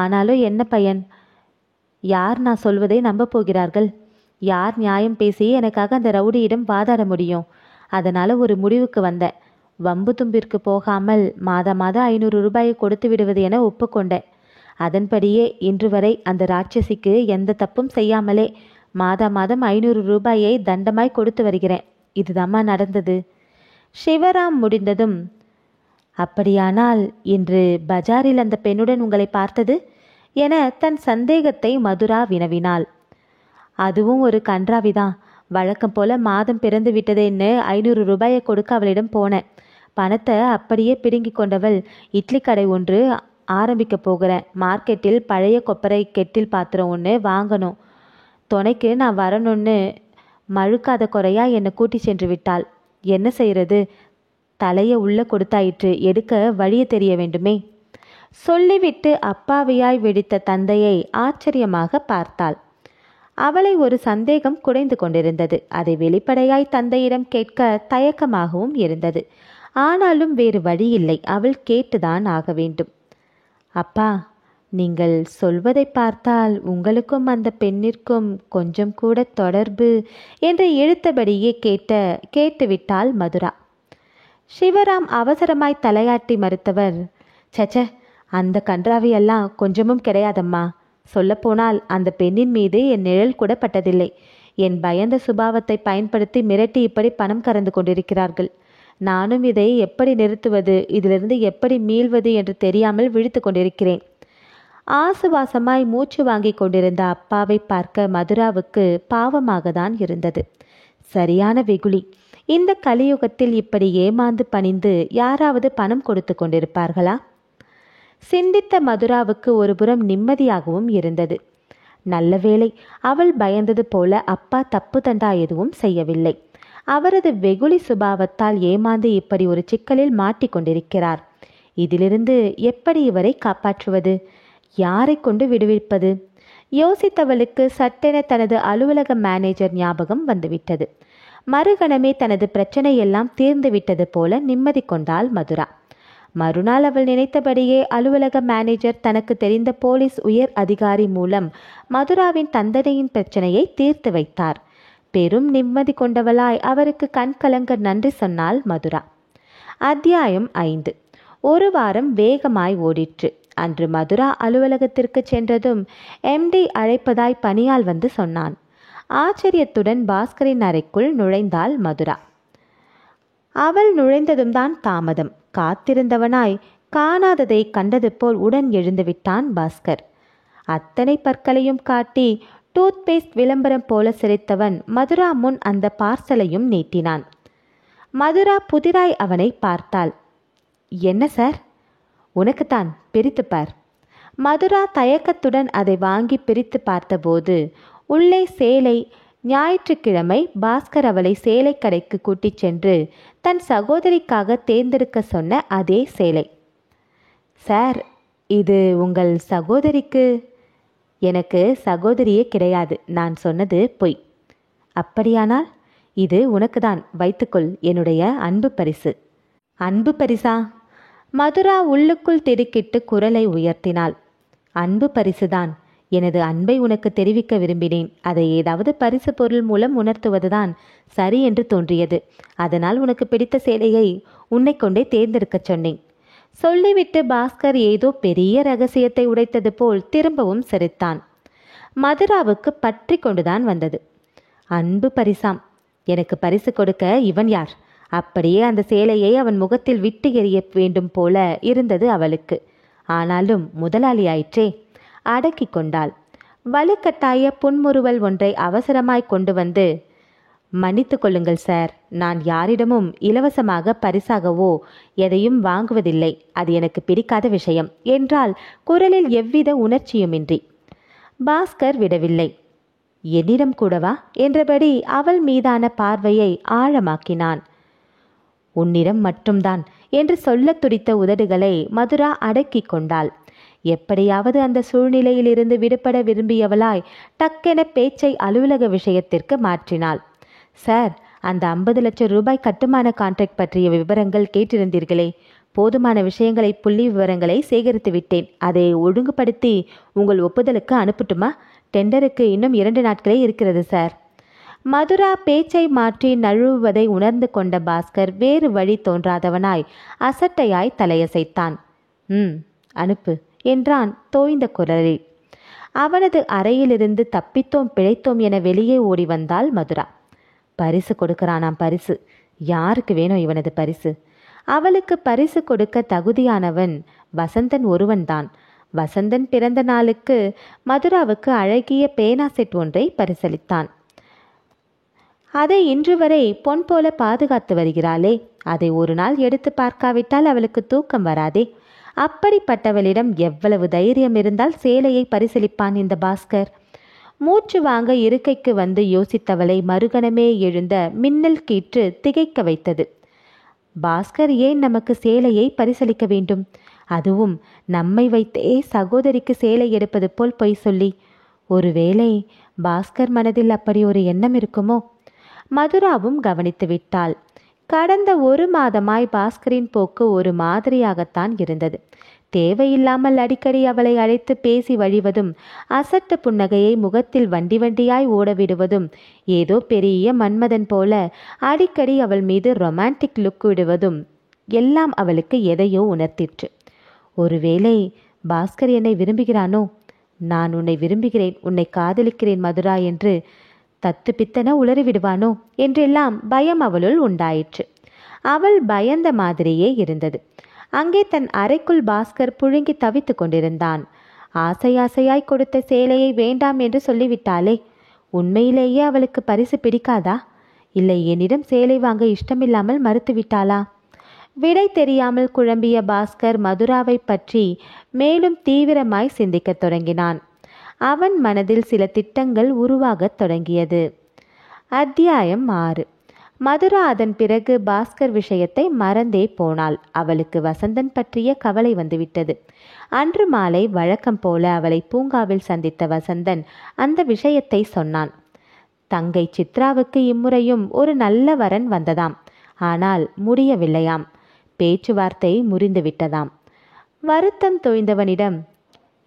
Speaker 1: ஆனாலும் என்ன பயன்? யார் நான் சொல்வதை நம்ப போகிறார்கள்? யார் நியாயம் பேசி எனக்காக அந்த ரவுடியிடம் வாதாட முடியும்? அதனால் ஒரு முடிவுக்கு வந்தேன். வம்பு தும்பிற்கு போகாமல் மாதம் 500 ரூபாயை கொடுத்து விடுவது என ஒப்புக்கொண்டேன். அதன்படியே இன்று வரை அந்த ராட்சசிக்கு எந்த தப்பும் செய்யாமலே மாதம் 500 ரூபாயை தண்டமாய் கொடுத்து வருகிறேன். இதுதாம்மா நடந்தது. சிவராம் முடிந்ததும், அப்படியானால் இன்று பஜாரில் அந்த பெண்ணுடன் உங்களை பார்த்தது என தன் சந்தேகத்தை மதுரா வினவினாள். அதுவும் ஒரு கன்றாவிதான். வழக்கம் போல மாதம் பிறந்து விட்டதேன்னு 500 ரூபாயை கொடுக்க அவளிடம் போனேன். பணத்தை அப்படியே பிடுங்கி கொண்டவள், இட்லி கடை ஒன்று ஆரம்பிக்க போகிறேன், மார்க்கெட்டில் பழைய கொப்பரை கெட்டில் பாத்திரம் ஒன்று வாங்கணும், துணைக்கு நான் வரணும்னு மழுக்காத குறையா என்னை கூட்டி சென்று விட்டாள். என்ன செய்கிறது? தலையை உள்ள கொடுத்தாயிற்று, எடுக்க வழியை தெரிய வேண்டுமே. சொல்லிவிட்டு அப்பாவியாய் வெடித்த தந்தையை ஆச்சரியமாக பார்த்தாள். அவளை ஒரு சந்தேகம் குறைந்து கொண்டிருந்தது. அதை வெளிப்படையாய் தந்தையிடம் கேட்க தயக்கமாகவும் இருந்தது. ஆனாலும் வேறு வழியில்லை, அவள் கேட்டுதான் ஆக வேண்டும். அப்பா, நீங்கள் சொல்வதை பார்த்தால் உங்களுக்கும் அந்த பெண்ணிற்கும் கொஞ்சம் கூட தொடர்பு என்று இழுத்தபடியே கேட்டுவிட்டாள் மதுரா. சிவராம் அவசரமாய் தலையாட்டி மறுத்தவர், சச்ச, அந்த கன்றாவியெல்லாம் கொஞ்சமும் கிடையாதம்மா. சொல்லப்போனால் அந்த பெண்ணின் மீது என் நிழல் கூட பட்டதில்லை. என் பயந்த சுபாவத்தை பயன்படுத்தி மிரட்டி இப்படி பணம் கறந்து கொண்டிருக்கிறார்கள். நானும் இதை எப்படி நிறுத்துவது, இதிலிருந்து எப்படி மீள்வது என்று தெரியாமல் விழித்து கொண்டிருக்கிறேன். ஆசுவாசமாய் மூச்சு வாங்கி கொண்டிருந்த அப்பாவை பார்க்க மதுராவுக்கு பாவமாக தான் இருந்தது. சரியான வெகுளி. இந்த கலியுகத்தில் இப்படி ஏமாந்து பணிந்து யாராவது பணம் கொடுத்து கொண்டிருப்பார்களா? சிந்தித்த மதுராவுக்கு ஒருபுறம் நிம்மதியாகவும் இருந்தது. நல்ல வேளை, அவள் பயந்தது போல அப்பா தப்பு தண்டா எதுவும் செய்யவில்லை. அவரது வெகுளி சுபாவத்தால் ஏமாந்து இப்படி ஒரு சிக்கலில் மாட்டிக்கொண்டிருக்கிறார். இதிலிருந்து எப்படி இவரை காப்பாற்றுவது? யாரை கொண்டு விடுவிப்பது? யோசித்தவளுக்கு சட்டென தனது அலுவலக மேனேஜர் ஞாபகம் வந்துவிட்டது. மறுகணமே தனது பிரச்சனையெல்லாம் தீர்ந்து விட்டது போல நிம்மதி கொண்டாள் மதுரா. மறுநாள் அவள் நினைத்தபடியே அலுவலக மேனேஜர் தனக்கு தெரிந்த போலீஸ் உயர் அதிகாரி மூலம் மதுராவின் தந்தனையின் பிரச்சனையை தீர்த்து வைத்தார். பெரும் நிம்மதி கொண்டவளாய் அவருக்கு கண் கலங்க நன்றி சொன்னாள் மதுரா. அத்தியாயம் 5. ஒரு வாரம் வேகமாய் ஓடிற்று. அன்று மதுரா அலுவலகத்திற்கு சென்றதும் MD அழைப்பதாய் பணியால் வந்து சொன்னான். ஆச்சரியத்துடன் பாஸ்கரின் அறைக்குள் நுழைந்தாள் மதுரா. அவள் நுழைந்ததும் தான் தாமதம். காத்திருந்தவனாய் காணாததை கண்டது போல் உடன் எழுந்து விட்டான் பாஸ்கர். அத்தனை பற்களையும் காட்டி டூத் பேஸ்ட் விளம்பரம் போல சிரித்தவன் மதுரா முன் அந்த பார்சலையும் நீட்டினான். மதுரா புதிராய் அவனை பார்த்தாள். என்ன சார்? உனக்குத்தான், பிரித்துப்பார். மதுரா தயக்கத்துடன் அதை வாங்கி பிரித்து பார்த்தபோது உள்ளே சேலை. ஞாயிற்றுக்கிழமை பாஸ்கர் அவளை சேலை கடைக்கு கூட்டிச் சென்று தன் சகோதரிக்காக தேர்ந்தெடுக்க சொன்ன அதே சேலை. சார், இது உங்கள் சகோதரிக்கு? எனக்கு சகோதரியே கிடையாது, நான் சொன்னது பொய். அப்படியானால் இது உனக்கு தான், வைத்துக்கொள், என்னுடைய அன்பு பரிசு. அன்பு பரிசா? மதுரா உள்ளுக்குள் திடுக்கிட்டு குரலை உயர்த்தினாள். அன்பு பரிசுதான். எனது அன்பை உனக்கு தெரிவிக்க விரும்பினேன். அதை ஏதாவது பரிசு பொருள் மூலம் உணர்த்துவதுதான் சரி என்று தோன்றியது. அதனால் உனக்கு பிடித்த சேலையை உன்னை கொண்டே தேர்ந்தெடுக்கச் சொன்னேன். சொல்லிவிட்டு பாஸ்கர் ஏதோ பெரிய ரகசியத்தை உடைத்தது போல் திரும்பவும் சிரித்தான். மதுராவுக்கு பற்றி கொண்டுதான் வந்தது. அன்பு பரிசாம். எனக்கு பரிசு கொடுக்க இவன் யார்? அப்படியே அந்த சேலையை அவன் முகத்தில் விட்டு எறிய வேண்டும் போல இருந்தது அவளுக்கு. ஆனாலும் முதலாளி ஆயிற்றே, அடக்கி கொண்டாள். வலுக்கட்டாய புன்முறுவல் ஒன்றை அவசரமாய் கொண்டு வந்து, மன்னித்து கொள்ளுங்கள் சார், நான் யாரிடமும் இலவசமாக பரிசாகவோ எதையும் வாங்குவதில்லை. அது எனக்கு பிடிக்காத விஷயம் என்றால் குரலில் எவ்வித உணர்ச்சியுமின்றி. பாஸ்கர் விடவில்லை. என்னிடம் கூடவா என்றபடி அவள் மீதான பார்வையை ஆழமாக்கினான். உன்னிடம் மட்டும்தான் என்று சொல்ல துடித்த உதடுகளை மதுரா அடக்கி கொண்டாள். எப்படியாவது அந்த சூழ்நிலையிலிருந்து விடுபட விரும்பியவளாய் டக்கென பேச்சை அலுவலக விஷயத்திற்கு மாற்றினாள். சார், அந்த 50 லட்சம் ரூபாய் கட்டுமான கான்ட்ராக்ட் பற்றிய விவரங்கள் கேட்டிருந்தீர்களே, போதுமான விஷயங்களை புள்ளி விவரங்களை சேகரித்து விட்டேன். அதை ஒழுங்குபடுத்தி உங்கள் ஒப்புதலுக்கு அனுப்பட்டுமா? டெண்டருக்கு இன்னும் 2 நாட்களே இருக்கிறது சார். மதுரா பேச்சை மாற்றி நழுவுவதை உணர்ந்து கொண்ட பாஸ்கர் வேறு வழி தோன்றாதவனாய் அசட்டையாய் தலையசைத்தான். அனுப்பு என்றான் தோய்ந்த குரலில். அவனது அறையிலிருந்து தப்பித்தோம் பிழைத்தோம் என வெளியே ஓடி வந்தாள் மதுரா. பரிசு கொடுக்கிறானாம். பரிசு யாருக்கு வேணும் இவனது பரிசு? அவளுக்கு பரிசு கொடுக்க தகுதியானவன் வசந்தன் ஒருவன்தான். வசந்தன் பிறந்த நாளுக்கு மதுராவுக்கு அழகிய பேனா செட் ஒன்றை பரிசளித்தான். அதை இன்று வரை பொன் போல பாதுகாத்து வருகிறாளே, அதை ஒரு நாள் எடுத்து பார்க்காவிட்டால் அவளுக்கு தூக்கம் வராதே. அப்படிப்பட்டவளிடம் எவ்வளவு தைரியம் இருந்தால் சேலையை பரிசளிப்பான் இந்த பாஸ்கர்? மூச்சு வாங்க இருக்கைக்கு வந்து யோசித்தவளை மறுகணமே எழுந்த மின்னல் கீற்று திகைக்க வைத்தது. பாஸ்கர் ஏன் நமக்கு சேலையை பரிசளிக்க வேண்டும்? அதுவும் நம்மை வைத்தே சகோதரிக்கு சேலை எடுப்பது போல் பொய் சொல்லி. ஒருவேளை பாஸ்கர் மனதில் அப்படி ஒரு எண்ணம் இருக்குமோ? மதுராவும் கவனித்து விட்டாள். கடந்த 1 மாதமாய் பாஸ்கரின் போக்கு ஒரு மாதிரியாகத்தான் இருந்தது. தேவையில்லாமல் அடிக்கடி அவளை அழைத்து பேசி வழிவதும், அசட்டு புன்னகையை முகத்தில் வண்டி வண்டியாய் ஓடவிடுவதும், ஏதோ பெரிய மன்மதன் போல அடிக்கடி அவள் மீது ரொமான்டிக் லுக் விடுவதும் எல்லாம் அவளுக்கு எதையோ உணர்த்திற்று. ஒருவேளை பாஸ்கர் என்னை விரும்புகிறானோ? நான் உன்னை விரும்புகிறேன், உன்னை காதலிக்கிறேன் மதுரா என்று தத்து பித்தன உளறிவிடுவானோ என்றெல்லாம் பயம் அவளுள் உண்டாயிற்று. அவள் பயந்த மாதிரியே இருந்தது. அங்கே தன் அறைக்குள் பாஸ்கர் புழுங்கி தவித்து கொண்டிருந்தான். ஆசையாய் கொடுத்த சேலையை வேண்டாம் என்று சொல்லிவிட்டாளே, உண்மையிலேயே அவளுக்கு பரிசு பிடிக்காதா? இல்லை என்னிடம் சேலை வாங்க இஷ்டமில்லாமல் மறுத்துவிட்டாளா? விடை தெரியாமல் குழம்பிய பாஸ்கர் மதுராவை பற்றி மேலும் தீவிரமாய் சிந்திக்கத் தொடங்கினான். அவன் மனதில் சில திட்டங்கள் உருவாகத் தொடங்கியது. அத்தியாயம் 6. மதுரா அதன் பிறகு பாஸ்கர் விஷயத்தை மறந்தே போனாள். அவளுக்கு வசந்தன் பற்றிய கவலை வந்துவிட்டது. அன்று மாலை வழக்கம் போல அவளை பூங்காவில் சந்தித்த வசந்தன் அந்த விஷயத்தை சொன்னான். தங்கை சித்ராவுக்கு இம்முறையும் ஒரு நல்ல வரன் வந்ததாம். ஆனால் முடியவில்லையாம். பேச்சுவார்த்தை முறிந்துவிட்டதாம். வருத்தம் தோய்ந்தவனிடம்,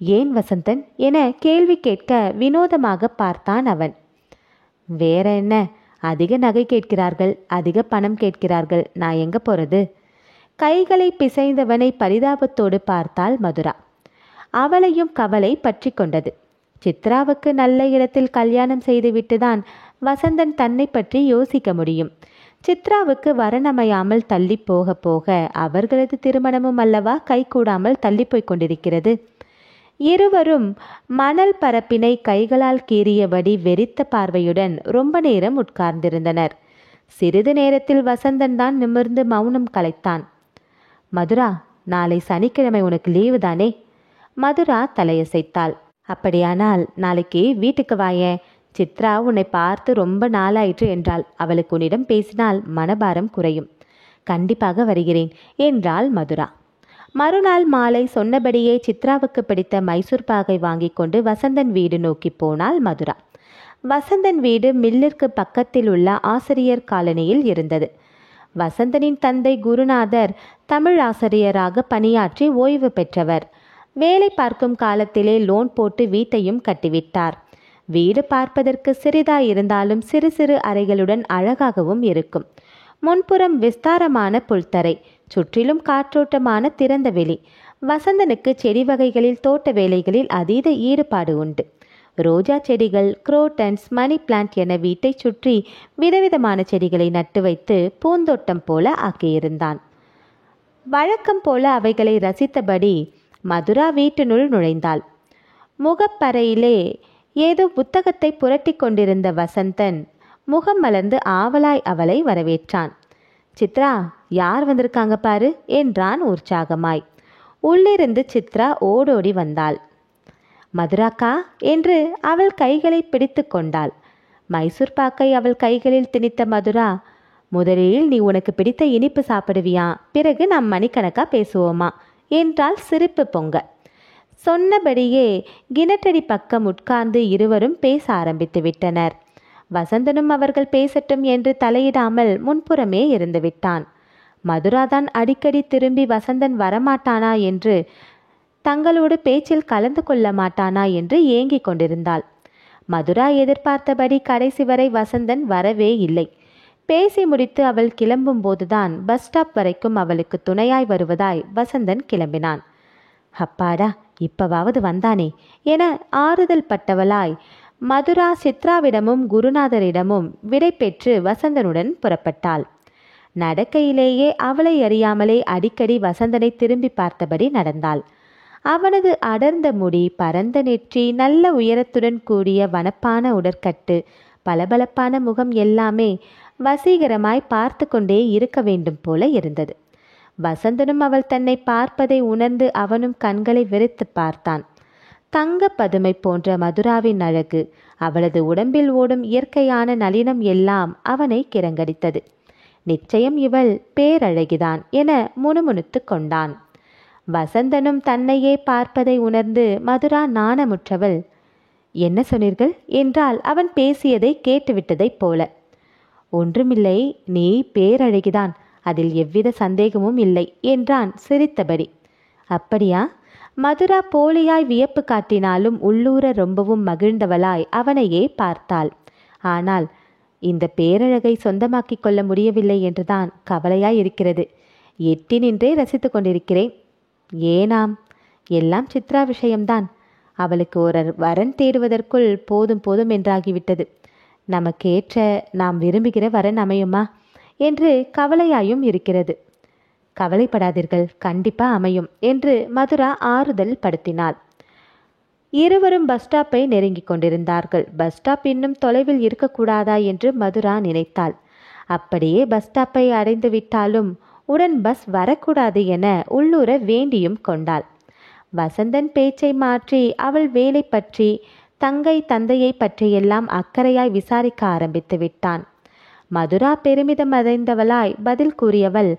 Speaker 1: ஏன் வசந்தன் என கேள்வி கேட்க வினோதமாக பார்த்தான் அவன். வேற என்ன, அதிக நகை கேட்கிறார்கள், அதிக பணம் கேட்கிறார்கள், நான் எங்க போறது? கைகளை பிசைந்தவனை பரிதாபத்தோடு பார்த்தாள் மதுரா. அவளையும் கவலை பற்றி கொண்டது. சித்ராவுக்கு நல்ல இடத்தில் கல்யாணம் செய்துவிட்டுதான் வசந்தன் தன்னை பற்றி யோசிக்க முடியும். சித்ராவுக்கு வரனமையாமல் தள்ளி போக போக அவர்களது திருமணமும் அல்லவா கைகூடாமல் தள்ளி போய் கொண்டிருக்கிறது. இருவரும் மணல் பரப்பினை கைகளால் கீறியபடி வெறித்த பார்வையுடன் ரொம்ப நேரம் உட்கார்ந்திருந்தனர். சிறிது நேரத்தில் வசந்தன் தான் நிமிர்ந்து மௌனம் கலைத்தான். மதுரா, நாளை சனிக்கிழமை உனக்கு லீவு தானே? மதுரா தலையசைத்தாள். அப்படியானால் நாளைக்கு வீட்டுக்கு வாயேன். சித்ரா உன்னை பார்த்து ரொம்ப நாளாயிற்று என்றாள். அவளுக்கு உன்னிடம் பேசினால் மனபாரம் குறையும். கண்டிப்பாக வருகிறேன் என்றாள் மதுரா. மறுநாள் மாலை சொன்னபடியே சித்ராவுக்கு பிடித்த மைசூர் பாகை வாங்கி கொண்டு வசந்தன் வீடு நோக்கி போனாள் மதுரா. வசந்தன் வீடு மில்லிற்கு பக்கத்தில் உள்ள ஆசிரியர் காலனியில் இருந்தது. வசந்தனின் தந்தை குருநாதர் தமிழ் ஆசிரியராக பணியாற்றி ஓய்வு பெற்றவர். வேலை பார்க்கும் காலத்திலே லோன் போட்டு வீட்டையும் கட்டிவிட்டார். வீடு பார்ப்பதற்கு சிறிதாய் இருந்தாலும் சிறு சிறு அறைகளுடன் அழகாகவும் இருக்கும். முன்புறம் விஸ்தாரமான புல்தரை, சுற்றிலும் காற்றோட்டமான திறந்த வெளி. வசந்தனுக்கு செடி வகைகளில் தோட்ட வேலைகளில் அதீத ஈடுபாடு உண்டு. ரோஜா செடிகள், குரோட்டன்ஸ், மணி பிளான்ட் என வீட்டை சுற்றி விதவிதமான செடிகளை நட்டு வைத்து பூந்தோட்டம் போல ஆக்கியிருந்தான். வழக்கம் போல அவைகளை ரசித்தபடி மதுரா வீட்டினுள் நுழைந்தாள். முகப்பறையிலே ஏதோ புத்தகத்தை புரட்டி கொண்டிருந்த வசந்தன் முகம் மலர்ந்து ஆவலாய் அவளை வரவேற்றான். சித்ரா, யார் வந்திருக்காங்க பாரு என்றான் உற்சாகமாய். உள்ளிருந்து சித்ரா ஓடோடி வந்தாள். மதுராக்கா என்று அவள் கைகளை பிடித்து கொண்டாள். மைசூர் பாக்கை அவள் கைகளில் திணித்த மதுரா, முதலில் நீ உனக்கு பிடித்த இனிப்பு சாப்பிடுவியா, பிறகு நாம் மணிக்கணக்கா பேசுவோமா என்றால் சிரிப்பு பொங்க. சொன்னபடியே கிணற்றடி பக்கம் உட்கார்ந்து இருவரும் பேச ஆரம்பித்து விட்டனர். வசந்தனும் அவர்கள் பேசட்டும் என்று தலையிடாமல் முன்புறமே இருந்து விட்டான். மதுராதான் அடிக்கடி திரும்பி வசந்தன் வரமாட்டானா என்று, தங்களோடு பேச்சில் கலந்து கொள்ள மாட்டானா என்று ஏங்கிக் கொண்டிருந்தாள். மதுரா எதிர்பார்த்தபடி கடைசி வரை வசந்தன் வரவே இல்லை. பேசி முடித்து அவள் கிளம்பும் போதுதான் பஸ் ஸ்டாப் வரைக்கும் அவளுக்கு துணையாய் வருவதாய் வசந்தன் கிளம்பினான். அப்பாடா, இப்பவாவது வந்தானே என ஆறுதல் பட்டவளாய் மதுரா சித்ராவிடமும் குருநாதரிடமும் விடை பெற்று வசந்தனுடன் புறப்பட்டாள். நடக்கையிலேயே அவளை அறியாமலே அடிக்கடி வசந்தனை திரும்பி பார்த்தபடி நடந்தாள். அவனது அடர்ந்த முடி, பரந்த நெற்றி, நல்ல உயரத்துடன் கூடிய வனப்பான உடற்கட்டு, பளபளப்பான முகம் எல்லாமே வசீகரமாய் பார்த்து கொண்டே இருக்க வேண்டும் போல இருந்தது. வசந்தனும் அவள் தன்னை பார்ப்பதை உணர்ந்து அவனும் கண்களை விரித்து பார்த்தான். தங்க பதுமை போன்ற மதுராவின் அழகு, அவளது உடம்பில் ஓடும் இயற்கையான நளினம் எல்லாம் அவனை கிறங்கடித்தது. நிச்சயம் இவள் பேரழகிதான் என முணுமுணுத்து கொண்டான். வசந்தனும் தன்னையே பார்ப்பதை உணர்ந்து மதுரா நாணமுற்றவள், என்ன சொன்னீர்கள் என்றால் அவன் பேசியதை கேட்டுவிட்டதைப் போல. ஒன்றுமில்லை, நீ பேரழகிதான், அதில் எவ்வித சந்தேகமும் இல்லை என்றான் சிரித்தபடி. அப்படியா? மதுரா போலியாய் வியப்பு காட்டினாலும் உள்ளூர ரொம்பவும் மகிழ்ந்தவளாய் அவனையே பார்த்தாள். ஆனால் இந்த பேரழகை சொந்தமாக்கிக் கொள்ள முடியவில்லை என்றுதான் கவலையாய் இருக்கிறது. எட்டி நின்றே ரசித்து கொண்டிருக்கிறேன். ஏனாம், எல்லாம் சித்ரா விஷயம்தான். அவளுக்கு ஒரு வரன் தேடுவதற்குள் போதும் போதும் என்றாகிவிட்டது. நமக்கேற்ற, நாம் விரும்புகிற வரன் அமையுமா என்று கவலையாயும் இருக்கிறது. கவலைப்படாதீர்கள், கண்டிப்பா அமையும் என்று மதுரா ஆறுதல் படுத்தினாள். இருவரும் பஸ் ஸ்டாப்பை நெருங்கிக் கொண்டிருந்தார்கள். பஸ் ஸ்டாப் இன்னும் தொலைவில் இருக்கக்கூடாதா என்று மதுரா நினைத்தாள். அப்படியே பஸ் ஸ்டாப்பை அடைந்து விட்டாலும் உடன் பஸ் வரக்கூடாது என உள்ளூர வேண்டியும் கொண்டாள். வசந்தன் பேச்சை மாற்றி அவள் வேலை பற்றி, தந்தையை பற்றியெல்லாம் அக்கறையாய் விசாரிக்க ஆரம்பித்து விட்டான். மதுரா பெருமிதம் அடைந்தவளாய் பதில் கூறியவள்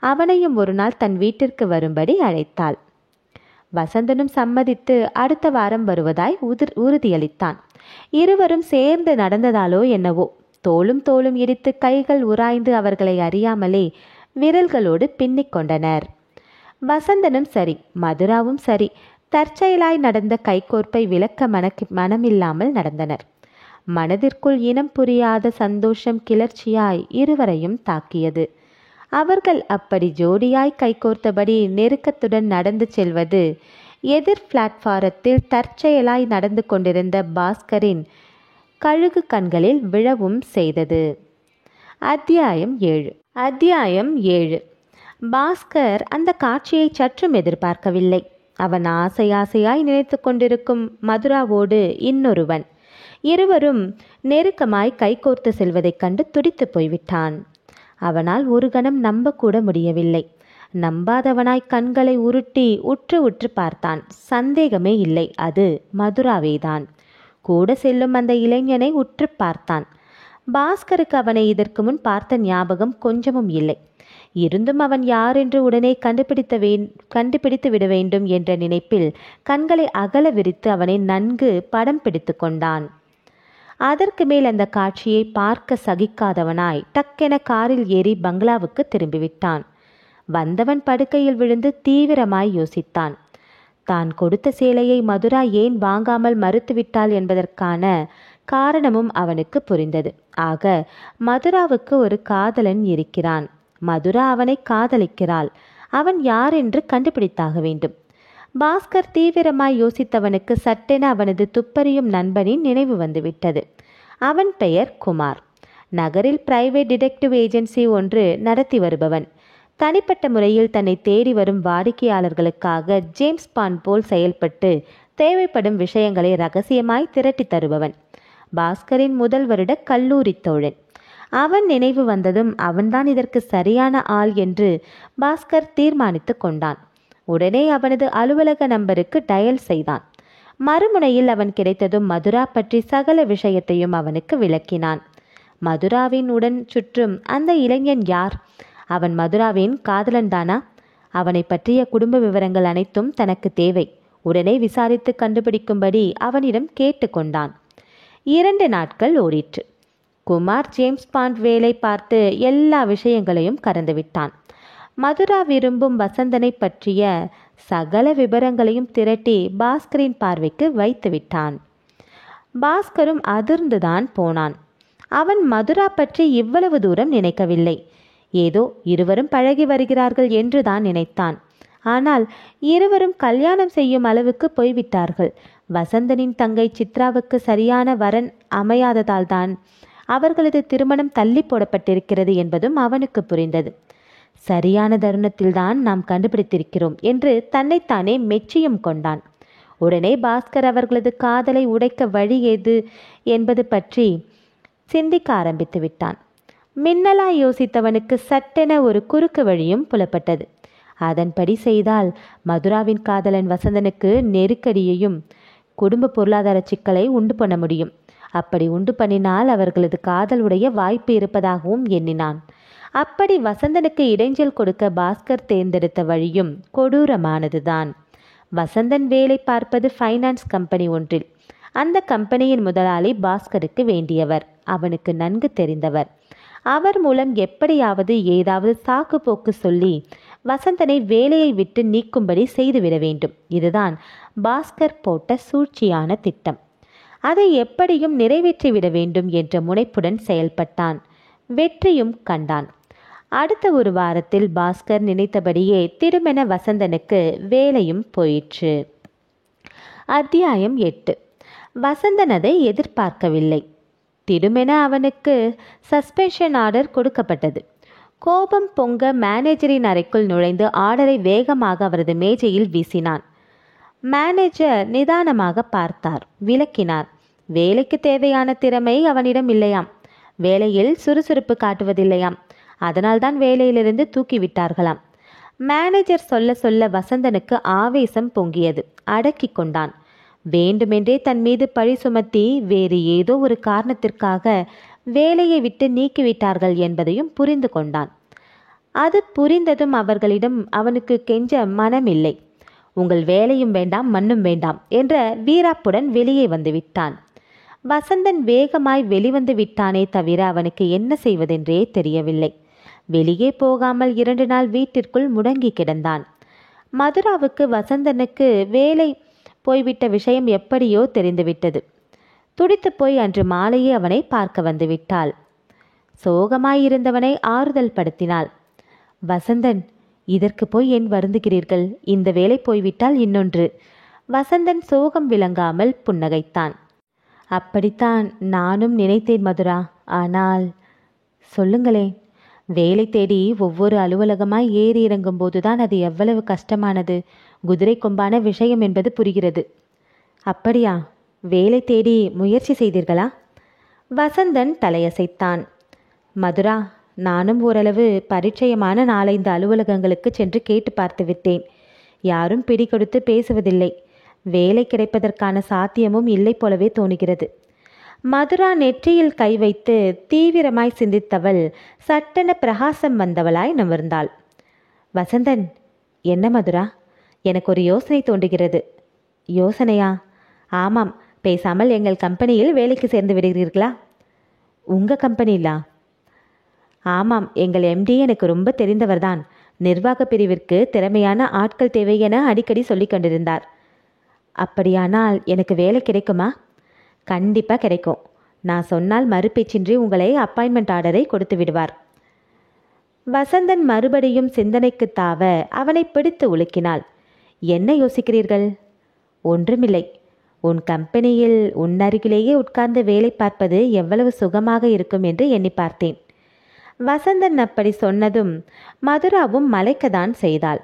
Speaker 1: அவனையும் ஒரு நாள் தன் வீட்டிற்கு வரும்படி அழைத்தாள். வசந்தனும் சம்மதித்து அடுத்த வாரம் வருவதாய் உறுதியளித்தான். இருவரும் சேர்ந்து நடந்ததாலோ என்னவோ தோளும் தோளும் இடித்து கைகள் உராய்ந்து அவர்களை அறியாமலே விரல்களோடு பின்னிக் கொண்டனர். வசந்தனும் சரி, மதுராவும் சரி, தற்செயலாய் நடந்த கைகோர்ப்பை விளக்க மனமில்லாமல் நடந்தனர். மனதிற்குள் இனம் புரியாத சந்தோஷம் கிளர்ச்சியாய் இருவரையும் தாக்கியது. அவர்கள் அப்படி ஜோடியாய் கைகோர்த்தபடி நெருக்கத்துடன் நடந்து செல்வது எதிர் பிளாட்பாரத்தில் தற்செயலாய் நடந்து கொண்டிருந்த பாஸ்கரின் கழுகு கண்களில் விழவும் செய்தது. அத்தியாயம் 7. பாஸ்கர் அந்த காட்சியை சற்றும் எதிர்பார்க்கவில்லை. அவன் ஆசையாய் நினைத்து கொண்டிருக்கும் மதுராவோடு இன்னொருவன், இருவரும் நெருக்கமாய் கைகோர்த்து செல்வதைக் கண்டு துடித்து போய்விட்டான். அவனால் ஒரு கணம் நம்பக்கூட முடியவில்லை. நம்பாதவனாய் கண்களை உருட்டி உற்று பார்த்தான். சந்தேகமே இல்லை, அது மதுராவேதான். கூட செல்லும் அந்த இளைஞனை உற்று பார்த்தான். பாஸ்கருக்கு அவனை இதற்கு முன் பார்த்த ஞாபகம் கொஞ்சமும் இல்லை. இருந்தும் அவன் யார் என்று உடனே கண்டுபிடித்து விட வேண்டும் என்ற நினைப்பில் கண்களை அகல விரித்து அவனை நன்கு படம் பிடித்து கொண்டான். அதற்கு மேல் அந்த காட்சியை பார்க்க சகிக்காதவனாய் டக்கென காரில் ஏறி பங்களாவுக்கு திரும்பிவிட்டான். வந்தவன் படுக்கையில் விழுந்து தீவிரமாய் யோசித்தான். தான் கொடுத்த சேலையை மதுரா ஏன் வாங்காமல் மறுத்துவிட்டாள் என்பதற்கான காரணமும் அவனுக்கு புரிந்தது. ஆக மதுராவுக்கு ஒரு காதலன் இருக்கிறான். மதுரா அவனை காதலிக்கிறாள். அவன் யார் என்று கண்டுபிடித்தாக வேண்டும். பாஸ்கர் தீவிரமாய் யோசித்தவனுக்கு சட்டென அவனது துப்பறியும் நண்பனின் நினைவு வந்துவிட்டது. அவன் பெயர் குமார். நகரில் பிரைவேட் டிடெக்டிவ் ஏஜென்சி ஒன்று நடத்தி வருபவன். தனிப்பட்ட முறையில் தன்னை தேடி வரும் வாடிக்கையாளர்களுக்காக ஜேம்ஸ் பாண்ட் போல் செயல்பட்டு தேவைப்படும் விஷயங்களை ரகசியமாய் திரட்டி தருபவன். பாஸ்கரின் முதல் வருட கல்லூரி தோழன். அவன் நினைவு வந்ததும் அவன்தான் இதற்கு சரியான ஆள் என்று பாஸ்கர் தீர்மானித்து கொண்டான். உடனே அவனது அலுவலக நம்பருக்கு டயல் செய்தான். மறுமுனையில் அவன் கிடைத்ததும் மதுரா பற்றி சகல விஷயத்தையும் அவனுக்கு விளக்கினான். மதுராவின் உடன் சுற்றும் அந்த இளைஞன் யார்? அவன் மதுராவின் காதலன் தானா? அவனை பற்றிய குடும்ப விவரங்கள் அனைத்தும் தனக்கு தேவை. உடனே விசாரித்து கண்டுபிடிக்கும்படி அவனிடம் கேட்டு கொண்டான். 2 நாட்கள் ஓடிற்று. குமார் ஜேம்ஸ் பாண்ட் வேலை பார்த்து எல்லா விஷயங்களையும் கறந்துவிட்டான். மதுரா விரும்பும் வசந்தனை பற்றிய சகல விபரங்களையும் திரட்டி பாஸ்கரின் பார்வைக்கு வைத்து விட்டான். பாஸ்கரும் அதிர்ந்துதான் போனான். அவன் மதுரா பற்றி இவ்வளவு தூரம் நினைக்கவில்லை. ஏதோ இருவரும் பழகி வருகிறார்கள் என்றுதான் நினைத்தான். ஆனால் இருவரும் கல்யாணம் செய்யும் அளவுக்கு போய்விட்டார்கள். வசந்தனின் தங்கை சித்ராவுக்கு சரியான வரன் அமையாததால் தான் அவர்களது திருமணம் தள்ளி போடப்பட்டிருக்கிறது என்பதும் அவனுக்கு புரிந்தது. சரியான தருணத்தில்தான் நாம் கண்டுபிடித்திருக்கிறோம் என்று தன்னைத்தானே மெச்சியும் கொண்டான். உடனே பாஸ்கர் அவர்களது காதலை உடைக்க வழி ஏது என்பது பற்றி சிந்திக்க ஆரம்பித்து விட்டான். மின்னலாய் யோசித்தவனுக்கு சட்டென ஒரு குறுக்கு வழியும் புலப்பட்டது. அதன்படி செய்தால் மதுராவின் காதலன் வசந்தனுக்கு நெருக்கடியையும் குடும்ப பொருளாதார சிக்கலை உண்டு பண்ண முடியும். அப்படி உண்டு பண்ணினால் அவர்களது காதலுடைய வாய்ப்பு இருப்பதாகவும் எண்ணினான். அப்படி வசந்தனுக்கு இடைஞ்சல் கொடுக்க பாஸ்கர் தேர்ந்தெடுத்த வழியும் கொடூரமானதுதான். வசந்தன் வேலை பார்ப்பது ஃபைனான்ஸ் கம்பெனி ஒன்றில். அந்த கம்பெனியின் முதலாளி பாஸ்கருக்கு வேண்டியவர், அவனுக்கு நன்கு தெரிந்தவர். அவர் மூலம் எப்படியாவது ஏதாவது சாக்கு போக்கு சொல்லி வசந்தனை வேலையை விட்டு நீக்கும்படி செய்துவிட வேண்டும். இதுதான் பாஸ்கர் போட்ட சூழ்ச்சியான திட்டம். அதை எப்படியும் நிறைவேற்றிவிட வேண்டும் என்ற முனைப்புடன் செயல்பட்டான். வெற்றியும் கண்டான். அடுத்த ஒரு வாரத்தில் பாஸ்கர் நினைத்தபடியே திடுமென வசந்தனுக்கு வேலையும் போயிற்று. அத்தியாயம் 8. வசந்தன் அதை எதிர்பார்க்கவில்லை. திடுமென அவனுக்கு சஸ்பென்ஷன் ஆர்டர் கொடுக்கப்பட்டது. கோபம் பொங்க மேனேஜரின் அறைக்குள் நுழைந்து ஆர்டரை வேகமாக அவரது மேஜையில் வீசினான். மேனேஜர் நிதானமாக பார்த்தார், விளக்கினார். வேலைக்கு தேவையான திறமை அவனிடம் இல்லையாம். வேலையில் சுறுசுறுப்பு காட்டுவதில்லையாம். அதனால்தான் வேலையிலிருந்து தூக்கிவிட்டார்களாம். மேனேஜர் சொல்ல சொல்ல வசந்தனுக்கு ஆவேசம் பொங்கியது. அடக்கி கொண்டான். வேண்டுமென்றே தன் மீது பழி சுமத்தி வேறு ஏதோ ஒரு காரணத்திற்காக வேலையை விட்டு நீக்கிவிட்டார்கள் என்பதையும் புரிந்து கொண்டான். அது புரிந்ததும் அவர்களிடம் அவனுக்கு கெஞ்ச மனமில்லை. உங்கள் வேலையும் வேண்டாம், மண்ணும் வேண்டாம் என்ற வீராப்புடன் வெளியே வந்துவிட்டான். வசந்தன் வேகமாய் வெளிவந்து விட்டானே தவிர அவனுக்கு என்ன செய்வதென்றே தெரியவில்லை. வெளியே போகாமல் 2 நாள் வீட்டிற்குள் முடங்கி கிடந்தான். மதுராவுக்கு வசந்தனுக்கு வேலை போய்விட்ட விஷயம் எப்படியோ தெரிந்துவிட்டது. துடித்து போய் அன்று மாலையே அவனை பார்க்க வந்து விட்டாள். சோகமாயிருந்தவனை ஆறுதல் படுத்தினாள். வசந்தன், இதற்கு போய் ஏன் வருந்துகிறீர்கள்? இந்த வேலை போய்விட்டால் இன்னொன்று. வசந்தன் சோகம் விளங்காமல் புன்னகைத்தான். அப்படித்தான் நானும் நினைத்தேன் மதுரா. ஆனால் சொல்லுங்களேன். வேலை தேடி ஒவ்வொரு அலுவலகமாய் ஏறி இறங்கும் போதுதான் அது எவ்வளவு கஷ்டமானது, குதிரை கொம்பான விஷயம் என்பது புரிகிறது. அப்படியா? வேலை தேடி முயற்சி செய்தீர்களா? வசந்தன் தலையசைத்தான். மதுரா, நானும் ஓரளவு பரிச்சயமான 4-5 அலுவலகங்களுக்கு சென்று கேட்டு பார்த்து விட்டேன். யாரும் பிடி கொடுத்து பேசுவதில்லை. வேலை கிடைப்பதற்கான சாத்தியமும் இல்லை போலவே தோணுகிறது. மதுரா நெற்றியில் கை வைத்து தீவிரமாய் சிந்தித்தவள் சட்டென பிரகாசம் வந்தவளாய் நிமிர்ந்தாள். வசந்தன், என்ன மதுரா? எனக்கு ஒரு யோசனை தோன்றுகிறது. யோசனையா? ஆமாம், பேசாமல் எங்கள் கம்பெனியில் வேலைக்கு சேர்ந்து விடுகிறீர்களா? உங்கள் கம்பெனிலா? ஆமாம், எங்கள் எம்டி எனக்கு ரொம்ப தெரிந்தவர்தான். நிர்வாக பிரிவிற்கு திறமையான ஆட்கள் தேவை என அடிக்கடி சொல்லி கொண்டிருந்தார். அப்படியானால் எனக்கு வேலை கிடைக்குமா? கண்டிப்பாக கிடைக்கும். நான் சொன்னால் மறுபேச்சின்றி உங்களை அப்பாயின்மெண்ட் ஆர்டரை கொடுத்து விடுவார். வசந்தன் மறுபடியும் சிந்தனைக்கு தாவ அவனை பிடித்து உலுக்கினாள். என்ன யோசிக்கிறீர்கள்? ஒன்றுமில்லை. உன் கம்பெனியில் உன் அருகிலேயே உட்கார்ந்து வேலை பார்ப்பது எவ்வளவு சுகமாக இருக்கும் என்று எண்ணி பார்த்தேன். வசந்தன் அப்படி சொன்னதும் மதுராவும் மலைக்கதான் செய்தாள்.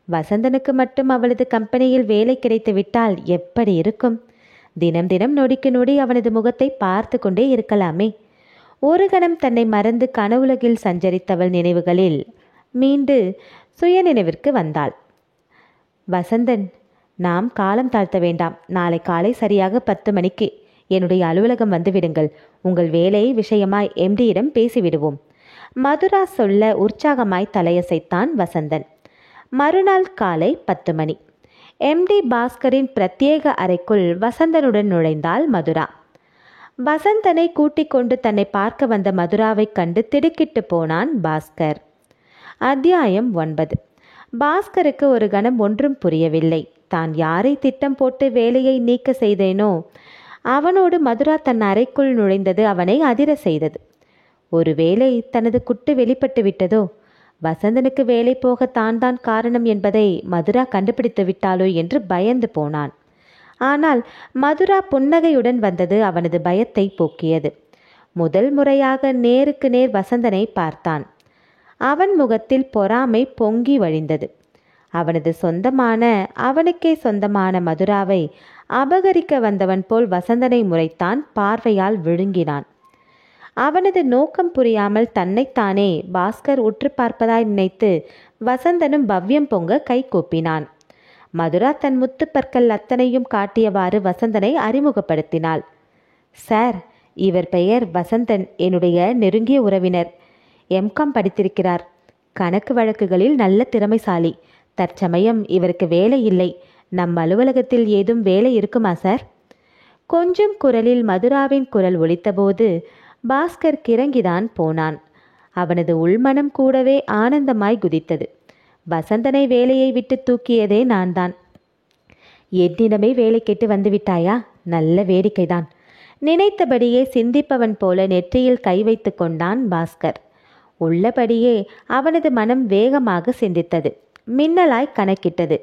Speaker 1: வசந்தனுக்கு மட்டும் அவளது கம்பெனியில் வேலை கிடைத்து விட்டால் எப்படி இருக்கும்? தினம் தினம் நொடிக்கு நொடி அவனது முகத்தை பார்த்து கொண்டே இருக்கலாமே. ஒரு கணம் தன்னை மறந்து கனவுலகில் சஞ்சரித்தவள் நினைவுகளில் மீண்டு சுயநினைவிற்கு வந்தாள். வசந்தன், நாம் காலம் தாழ்த்த வேண்டாம். நாளை காலை சரியாக 10 மணிக்கு என்னுடைய அலுவலகம் வந்து விடுங்கள். உங்கள் வேலை விஷயமாய் எம்டியிடம் பேசிவிடுவோம். மதுரா சொல்ல உற்சாகமாய் தலையசைத்தான் வசந்தன். மறுநாள் காலை 10 மணி. எம்டி பாஸ்கரின் பிரத்யேக அறைக்குள் வசந்தனுடன் நுழைந்தாள் மதுரா. வசந்தனை கூட்டிக் கொண்டு தன்னை பார்க்க வந்த மதுராவை கண்டு திடுக்கிட்டு போனான் பாஸ்கர். அத்தியாயம் 9. பாஸ்கருக்கு ஒரு கணம் ஒன்றும் புரியவில்லை. தான் யாரை திட்டம் போட்டு வேலையை நீக்க செய்தேனோ அவனோடு மதுரா தன் அறைக்குள் நுழைந்தது அவனை அதிர செய்தது. ஒருவேளை தனது குட்டு வெளிப்பட்டு விட்டதோ, வசந்தனுக்கு வேலை போக தான் காரணம் என்பதை மதுரா கண்டுபிடித்து விட்டாளோ என்று பயந்து போனான். ஆனால் மதுரா புன்னகையுடன் வந்தது அவனது பயத்தை போக்கியது. முதல் முறையாக நேருக்கு நேர் வசந்தனை பார்த்தான். அவன் முகத்தில் பொறாமை பொங்கி வழிந்தது. அவனுக்கே சொந்தமான மதுராவை அபகரிக்க வந்தவன் போல் வசந்தனை முறைத்தான், பார்வையால் விழுங்கினான். அவனது நோக்கம் புரியாமல் தன்னைத்தானே பாஸ்கர் உற்று பார்ப்பதாய் நினைத்து வசந்தனும் பவ்யம் பொங்க கை கூப்பினான். மதுரா தன் முத்துப்பற்கள் அத்தனையும் காட்டியவாறு வசந்தனை அறிமுகப்படுத்தினாள். சார், இவர் பெயர் வசந்தன், என்னுடைய நெருங்கிய உறவினர். எம்காம் படித்திருக்கிறார். கணக்கு வழக்குகளில் நல்ல திறமைசாலி. தற்சமயம் இவருக்கு வேலை இல்லை. நம் அலுவலகத்தில் ஏதும் வேலை இருக்குமா சார்? கொஞ்சம் குரலில் மதுராவின் குரல் ஒலித்தபோது பாஸ்கர் கிறங்கிதான் போனான். அவனது உள்மனம் கூடவே ஆனந்தமாய் குதித்தது. வசந்தனை வேலையை விட்டு தூக்கியதே நான் தான். என்னிடமே வேலை கேட்டு வந்துவிட்டாயா? நல்ல வேடிக்கைதான். நினைத்தபடியே சிந்திப்பவன் போல நெற்றியில் கை வைத்து கொண்டான் பாஸ்கர். உள்ளபடியே அவனது மனம் வேகமாக சிந்தித்தது, மின்னலாய் கணக்கிட்டது.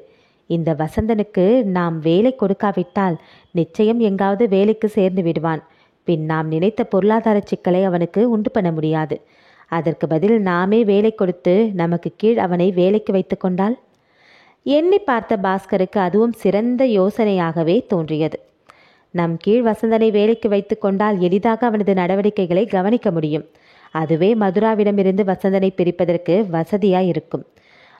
Speaker 1: இந்த வசந்தனுக்கு நாம் வேலை கொடுக்காவிட்டால் நிச்சயம் எங்காவது வேலைக்கு சேர்ந்து விடுவான். பின் நாம் நினைத்த பொருளாதார சிக்கலை அவனுக்கு உண்டு பண்ண முடியாது. அதற்கு பதில் நாமே வேலை கொடுத்து நமக்கு கீழ் அவனை வேலைக்கு வைத்து கொண்டால்? எண்ணி பார்த்த பாஸ்கருக்கு அதுவும் சிறந்த யோசனையாகவே தோன்றியது. நம் கீழ் வசந்தனை வேலைக்கு வைத்து கொண்டால் எளிதாக அவனது நடவடிக்கைகளை கவனிக்க முடியும். அதுவே மதுராவிடமிருந்து வசந்தனை பிரிப்பதற்கு வசதியாய் இருக்கும்.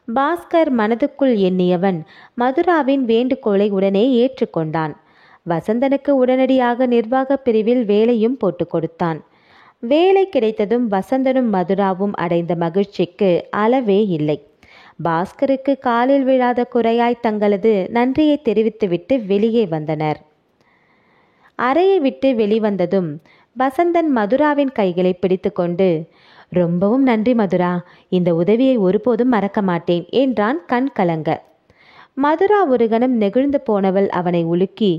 Speaker 1: பாஸ்கர் மனதுக்குள் எண்ணியவன் மதுராவின் வேண்டுகோளை உடனே ஏற்றுக்கொண்டான். வசந்தனுக்கு உடனடியாக நிர்வாக பிரிவில் வேலையும் போட்டு கொடுத்தான். வேலை கிடைத்ததும் வசந்தனும் மதுராவும் அடைந்த மகிழ்ச்சிக்கு அளவே இல்லை. பாஸ்கருக்கு காலில் விழாத குறையாய் தங்களது நன்றியை தெரிவித்துவிட்டு வெளியே வந்தனர். அறையை விட்டு வெளிவந்ததும் வசந்தன் மதுராவின் கைகளை பிடித்து கொண்டு, ரொம்பவும் நன்றி மதுரா, இந்த உதவியை ஒருபோதும் மறக்க மாட்டேன் என்றான் கண் கலங்க. மதுரா ஒரு கணம் நெகிழ்ந்து போனவள் அவனை உலுக்கி,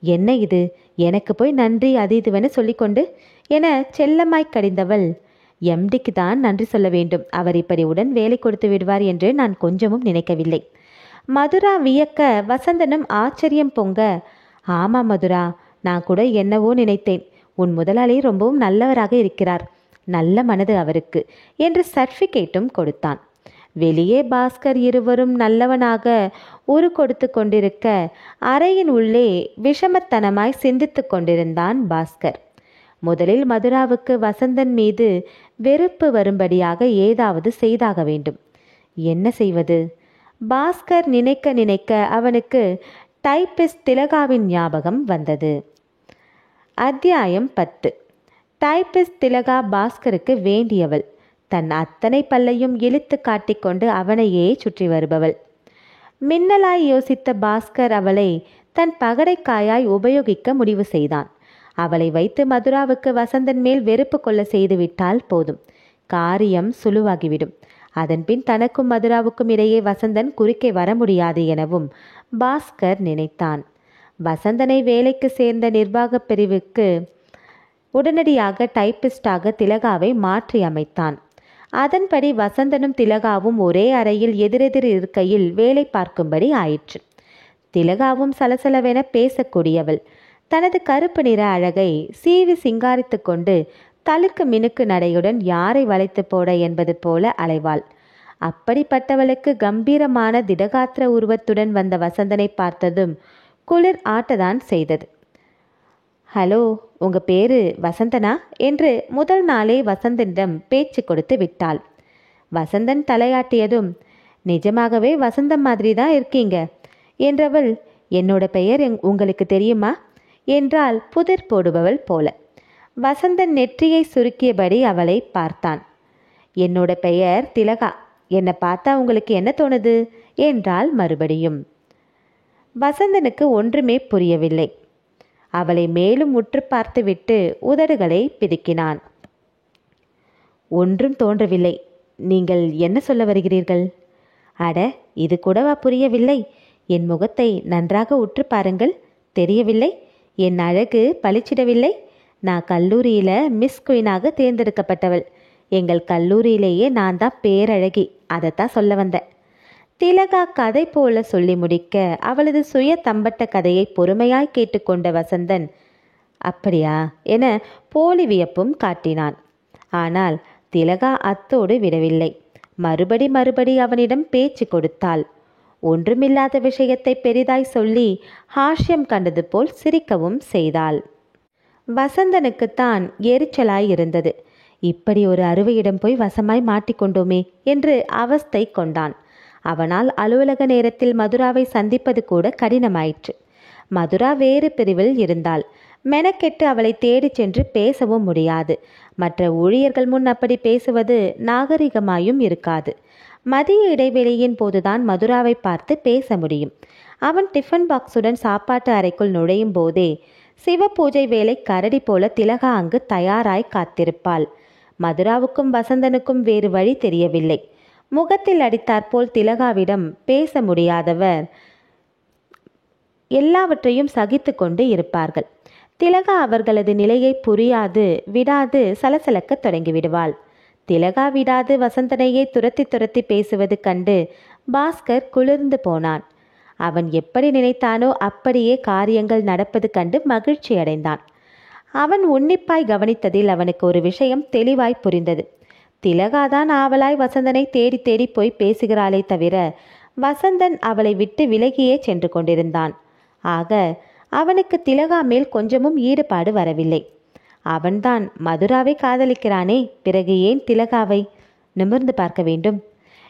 Speaker 1: என்ன இது, எனக்கு போய் நன்றி அது இதுவென சொல்லிக்கொண்டு என செல்லமாய் கடிந்தவள், எம்டிக்கு தான் நன்றி சொல்ல வேண்டும். அவர் இப்படி உடன் வேலை கொடுத்து விடுவார் என்று நான் கொஞ்சமும் நினைக்கவில்லை. மதுரா வியக்க வசந்தனும் ஆச்சரியம் பொங்க, ஆமா மதுரா, நான் கூட என்னவோ நினைத்தேன். உன் முதலாளி ரொம்பவும் நல்லவராக இருக்கிறார். நல்ல மனது அவருக்கு என்று சர்டிஃபிகேட்டும் கொடுத்தான். வெளியே பாஸ்கர் இருவரும் நல்லவனாக உரு கொடுத்து கொண்டிருக்க அறையின் உள்ளே விஷமத்தனமாய் சிந்தித்து கொண்டிருந்தான் பாஸ்கர். முதலில் மதுராவுக்கு வசந்தன் மீது வெறுப்பு வரும்படியாக ஏதாவது செய்தாக வேண்டும். என்ன செய்வது? பாஸ்கர் நினைக்க நினைக்க அவனுக்கு டைப்பிஸ்ட் திலகாவின் ஞாபகம் வந்தது. அத்தியாயம் 10. டைப்பிஸ்ட் திலகா பாஸ்கருக்கு வேண்டியவள். தன் அத்தனை பல்லையும் இழுத்து காட்டிக்கொண்டு அவனையே சுற்றி வருபவள். மின்னலாய் யோசித்த பாஸ்கர் அவளை தன் பகடைக்காயாய் உபயோகிக்க முடிவு செய்தான். அவளை வைத்து மதுராவுக்கு வசந்தன் மேல் வெறுப்பு கொள்ள செய்துவிட்டால் போதும், காரியம் சுலுவாகிவிடும். அதன்பின் தனக்கும் மதுராவுக்கும் இடையே வசந்தன் குறுக்கே வர முடியாது எனவும் பாஸ்கர் நினைத்தான். வசந்தனை வேலைக்கு சேர்ந்த நிர்வாக பிரிவுக்கு உடனடியாக டைப்பிஸ்டாக திலகாவை மாற்றி அமைத்தான். அதன்படி வசந்தனும் திலகாவும் ஒரே அறையில் எதிரெதிர் இருக்கையில் வேலை பார்க்கும்படி ஆயிற்று. திலகாவும் சலசலவென பேசக்கூடியவள். தனது கருப்பு நிற அழகை சீவி சிங்காரித்து கொண்டு தழுக்கு மினுக்கு நடையுடன் யாரை வளைத்து போட என்பது போல அலைவாள். அப்படிப்பட்டவளுக்கு கம்பீரமான திடகாத்திர உருவத்துடன் வந்த வசந்தனை பார்த்ததும் குளிர் ஆட்டதான் செய்தது. ஹலோ, உங்க பேரு வசந்தனா என்று முதல் நாளே வசந்தனிடம் பேச்சு கொடுத்து விட்டாள். வசந்தன் தலையாட்டியதும், நிஜமாகவே வசந்தம் மாதிரி தான் இருக்கீங்க என்றவள், என்னோட பெயர் உங்களுக்கு தெரியுமா என்றால் புதிர் போடுபவள் போல. வசந்தன் நெற்றியை சுருக்கியபடி அவளை பார்த்தான். என்னோட பெயர் திலகா. என்னை பார்த்தா உங்களுக்கு என்ன தோணுது என்றாள் மறுபடியும். வசந்தனுக்கு ஒன்றுமே புரியவில்லை. அவளை மேலும் உற்று பார்த்துவிட்டு உதடுகளை பிதுக்கினான். ஒன்றும் தோன்றவில்லை. நீங்கள் என்ன சொல்ல வருகிறீர்கள்? அட, இது கூடவா புரியவில்லை? என் முகத்தை நன்றாக உற்று பாருங்கள். தெரியவில்லை? என் அழகு பளிச்சிடவில்லை? நான் கல்லூரியில் மிஸ் குயினாக தேர்ந்தெடுக்கப்பட்டவள். எங்கள் கல்லூரியிலேயே நான் தான் பேரழகி. அதைத்தான் சொல்ல வந்தேன். திலகா கதை போல சொல்லி முடிக்க அவளது சுய தம்பட்ட கதையை பொறுமையாய் கேட்டுக்கொண்ட வசந்தன், அப்படியா என போலி வியப்பும் காட்டினான். ஆனால் திலகா அத்தோடு விடவில்லை. மறுபடி அவனிடம் பேச்சு கொடுத்தாள். ஒன்றுமில்லாத விஷயத்தை பெரிதாய் சொல்லி ஹாஷ்யம் கண்டது போல் சிரிக்கவும் செய்தாள். வசந்தனுக்குத்தான் எரிச்சலாய் இருந்தது. இப்படி ஒரு அறுவையிடம் போய் வசமாய் மாட்டிக்கொண்டோமே என்று அவஸ்தை கொண்டான். அவனால் அலுவலக நேரத்தில் மதுராவை சந்திப்பது கூட கடினமாயிற்று. மதுரா வேறு பிரிவில் இருந்தாள். மெனக்கெட்டு அவளை தேடி சென்று பேசவும் முடியாது. மற்ற ஊழியர்கள் முன் அப்படி பேசுவது நாகரிகமாயும் இருக்காது. மதிய இடைவெளியின் போதுதான் மதுராவை பார்த்து பேச முடியும். அவன் டிஃபன் பாக்ஸுடன் சாப்பாட்டு அறைக்குள் நுழையும் போதே சிவபூஜை வேலை கரடி போல திலகா அங்கு தயாராய் காத்திருப்பாள். மதுராவுக்கும் வசந்தனுக்கும் வேறு வழி தெரியவில்லை. முகத்தில் அடித்தாற்போல் திலகாவிடம் பேச முடியாதவர் எல்லாவற்றையும் சகித்து கொண்டு இருப்பார்கள். திலகா அவர்களது நிலையை புரியாது விடாது சலசலக்க தொடங்கிவிடுவாள். திலகா விடாது வசந்தனையே துரத்தி பேசுவது கண்டு பாஸ்கர் குளிர்ந்து போனான். அவன் எப்படி நினைத்தானோ அப்படியே காரியங்கள் நடப்பது கண்டு மகிழ்ச்சி அடைந்தான். அவன் உன்னிப்பாய் கவனித்ததில் அவனுக்கு ஒரு விஷயம் தெளிவாய் புரிந்தது. திலகாதான் ஆவலாய் வசந்தனை தேடி போய் பேசுகிறாளே தவிர வசந்தன் அவளை விட்டு விலகியே சென்று கொண்டிருந்தான். ஆக அவனுக்கு திலகா மேல் கொஞ்சமும் ஈடுபாடு வரவில்லை. அவன்தான் மதுராவை காதலிக்கிறானே, பிறகு ஏன் திலகாவை நிமிர்ந்து பார்க்க வேண்டும்?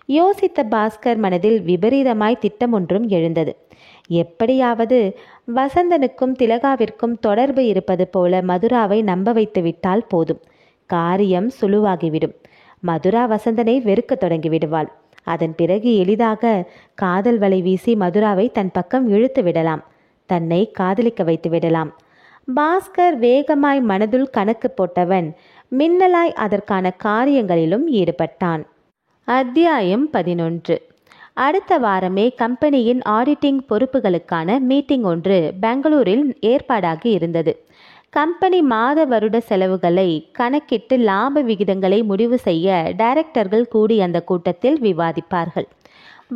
Speaker 1: யோசித்த பாஸ்கர் மனதில் விபரீதமாய் திட்டம் ஒன்றும் எழுந்தது. எப்படியாவது வசந்தனுக்கும் திலகாவிற்கும் தொடர்பு இருப்பது போல மதுராவை நம்ப வைத்து விட்டால் போதும். காரியம் சுழுவாகிவிடும். மதுரா வசந்தனை வெறுக்க தொடங்கிவிடுவாள். அதன் பிறகு எளிதாக காதல் வலை வீசி மதுராவை தன் பக்கம் இழுத்து விடலாம். தன்னை காதலிக்க வைத்து விடலாம். பாஸ்கர் வேகமாய் மனதுள் கணக்கு போட்டவன் மின்னலாய் அதற்கான காரியங்களிலும் ஈடுபட்டான். அத்தியாயம் 11. அடுத்த வாரமே கம்பெனியின் ஆடிட்டிங் பொறுப்புகளுக்கான மீட்டிங் ஒன்று பெங்களூரில் ஏற்பாடாகி இருந்தது. கம்பெனி மாத வருட செலவுகளை கணக்கிட்டு லாப விகிதங்களை முடிவு செய்ய டைரக்டர்கள் கூடி அந்த கூட்டத்தில் விவாதிப்பார்கள்.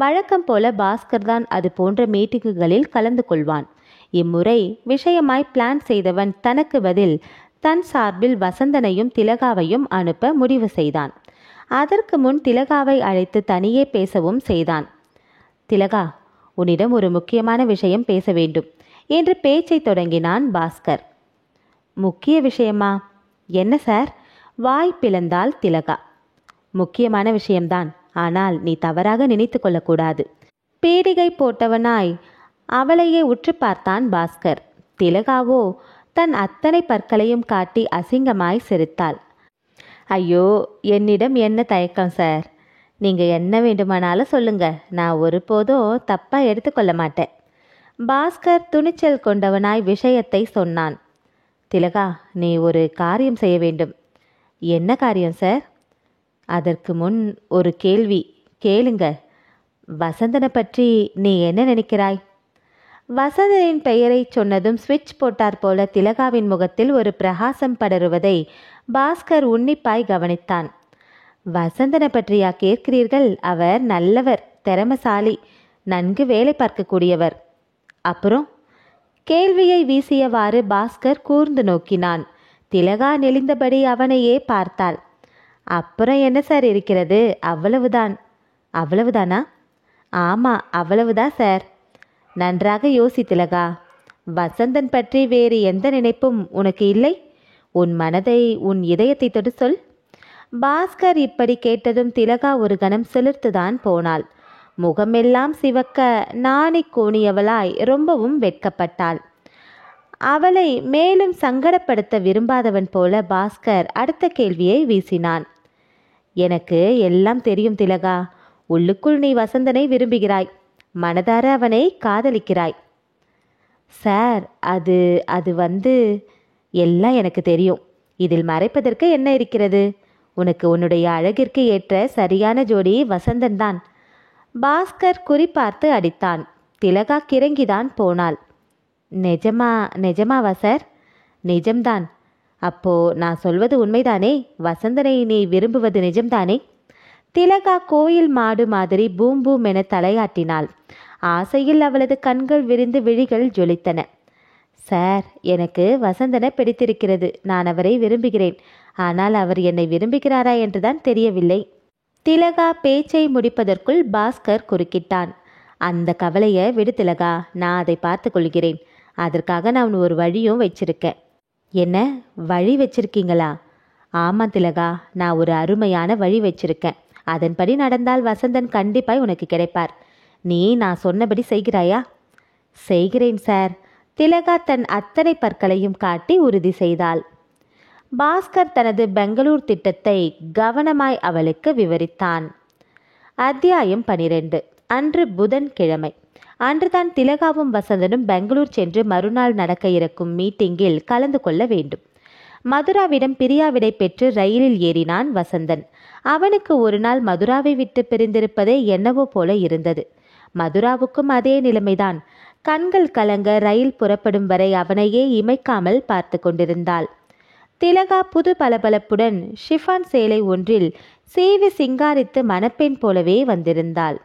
Speaker 1: வழக்கம் போல பாஸ்கர் தான் அது போன்ற மீட்டிங்குகளில் கலந்து கொள்வான். இம்முறை விஷயமாய் பிளான் செய்தவன் தனக்கு பதில் தன் சார்பில் வசந்தனையும் திலகாவையும் அனுப்ப முடிவு செய்தான். அதற்கு முன் திலகாவை அழைத்து தனியே பேசவும் செய்தான். திலகா, உன்னிடம் ஒரு முக்கியமான விஷயம் பேச வேண்டும் என்று பேச்சை தொடங்கினான் பாஸ்கர். முக்கிய விஷயமா? என்ன சார்? வாய் பிளந்தாள் திலகா. முக்கியமான விஷயம்தான், ஆனால் நீ தவறாக நினைத்து கொள்ளக்கூடாது. பீடிகை போட்டவனாய் அவளையே உற்று பார்த்தான் பாஸ்கர். திலகாவோ தன் அத்தனை பற்களையும் காட்டி அசிங்கமாய் சிரித்தாள். ஐயோ, என்னிடம் என்ன தயக்கம் சார்? நீங்கள் என்ன வேண்டுமானாலும் சொல்லுங்க, நான் ஒருபோதும் தப்பாக எடுத்துக்கொள்ள மாட்டேன். பாஸ்கர் துணிச்சல் கொண்டவனாய் விஷயத்தை சொன்னான். திலகா, நீ ஒரு காரியம் செய்ய வேண்டும். என்ன காரியம் சார்? அதற்கு முன் ஒரு கேள்வி கேளுங்க. வசந்தனை பற்றி நீ என்ன நினைக்கிறாய்? வசந்தனின் பெயரை சொன்னதும் ஸ்விட்ச் போட்டார் போல திலகாவின் முகத்தில் ஒரு பிரகாசம் படருவதை பாஸ்கர் உன்னிப்பாய் கவனித்தான். வசந்தனை பற்றியா கேட்கிறீர்கள்? அவர் நல்லவர், திறமசாலி, நன்கு வேலை பார்க்கக்கூடியவர். அப்புறம்? கேள்வியை வீசியவாறு பாஸ்கர் கூர்ந்து நோக்கினான். திலகா நெளிந்தபடி அவனையே பார்த்தாள். அப்புறம் என்ன சார் இருக்கிறது? அவ்வளவுதான். அவ்வளவுதானா? ஆமா, அவ்வளவுதான் சார். நன்றாக யோசி திலகா. வசந்தன் பற்றி வேறு எந்த நினைப்பும் உனக்கு இல்லை? உன் மனதை, உன் இதயத்தை தொட்டு சொல். பாஸ்கர் இப்படி கேட்டதும் திலகா ஒரு கணம் சிலிர்த்துதான் போனாள். முகமெல்லாம் சிவக்க நாணி கோணியவளாய் ரொம்பவும் வெட்கப்பட்டாள். அவளை மேலும் சங்கடப்படுத்த விரும்பாதவன் போல பாஸ்கர் அடுத்த கேள்வியை வீசினான். எனக்கு எல்லாம் தெரியும் திலகா. உள்ளுக்குள் நீ வசந்தனை விரும்புகிறாய், மனதார அவனை காதலிக்கிறாய். சார், அது எல்லாம் எனக்கு தெரியும். இதில் மறைப்பதற்கு என்ன இருக்கிறது? உனக்கு உன்னுடைய அழகிற்கு ஏற்ற சரியான ஜோடி வசந்தன் தான். பாஸ்கர் குறிப்பார்த்து அடித்தான். திலகா கிறங்கிதான் போனாள். நிஜமாவா சார்? நிஜம்தான். அப்போ நான் சொல்வது உண்மைதானே? வசந்தனை நீ விரும்புவது நிஜம்தானே? திலகா கோயில் மாடு மாதிரி பூம் பூம் என தலையாட்டினாள். ஆசையில் அவளது கண்கள் விரிந்து விழிகள் ஜொலித்தன. சார், எனக்கு வசந்தனை பிடித்திருக்கிறது. நான் அவரை விரும்புகிறேன். ஆனால் அவர் என்னை விரும்புகிறாரா என்றுதான் தெரியவில்லை. திலகா பேச்சை முடிப்பதற்குள் பாஸ்கர் குறுக்கிட்டான். அந்த கவலையை விடு திலகா, நான் அதை பார்த்து கொள்கிறேன். அதற்காக நான் ஒரு வழியும் வச்சிருக்கேன். என்ன வழி வச்சிருக்கீங்களா? ஆமாம் திலகா, நான் ஒரு அருமையான வழி வச்சிருக்கேன். அதன்படி நடந்தால் வசந்தன் கண்டிப்பாய் உனக்கு கிடைப்பார். நீ நான் சொன்னபடி செய்கிறாயா? செய்கிறேன் சார். திலகா தன் அத்தனை பற்களையும் காட்டி உறுதி செய்தாள். பாஸ்கர் தனது பெங்களூர் திட்டத்தை கவனமாய் அவளுக்கு விவரித்தான். அத்தியாயம் 12. அன்று புதன்கிழமை. அன்றுதான் திலகாவும் வசந்தனும் பெங்களூர் சென்று மறுநாள் நடக்க இருக்கும் மீட்டிங்கில் கலந்து கொள்ள வேண்டும். மதுராவிடம் பிரியாவிடை பெற்று ரயிலில் ஏறினான் வசந்தன். அவனுக்கு ஒரு நாள் மதுராவை விட்டு பிரிந்திருப்பதே என்னவோ போல இருந்தது. மதுராவுக்கும் அதே நிலைமைதான். கண்கள் கலங்க ரயில் புறப்படும் வரை அவனையே இமைக்காமல் பார்த்து கொண்டிருந்தாள். திலகா புது பளபளப்புடன் ஷிஃபான் சேலை ஒன்றில் சீவி சிங்காரித்து மணப்பெண் போலவே வந்திருந்தாள்.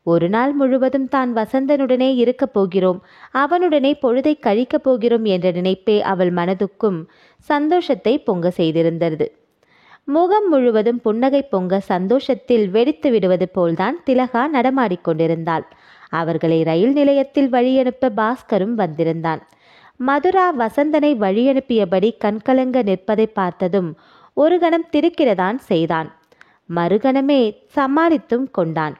Speaker 1: ஒரு நாள் முழுவதும் தான் வசந்தனுடனே இருக்கப் போகிறோம், அவனுடனே பொழுதை கழிக்கப் போகிறோம் என்ற நினைப்பே அவள் மனதுக்கும் சந்தோஷத்தை பொங்க செய்திருந்தது. முகம் முழுவதும் புன்னகை பொங்க சந்தோஷத்தில் வெடித்து விடுவது போல்தான் திலகா நடமாடிக்கொண்டிருந்தாள். அவர்களை ரயில் நிலையத்தில் வழியனுப்ப பாஸ்கரும் வந்திருந்தான். மதுரா வசந்தனை வழியனுப்பியபடி கண்கலங்க நிற்பதை பார்த்ததும் ஒரு கணம் திருக்கிடதான் செய்தான். மறுகணமே சமாளித்தும் கொண்டான்.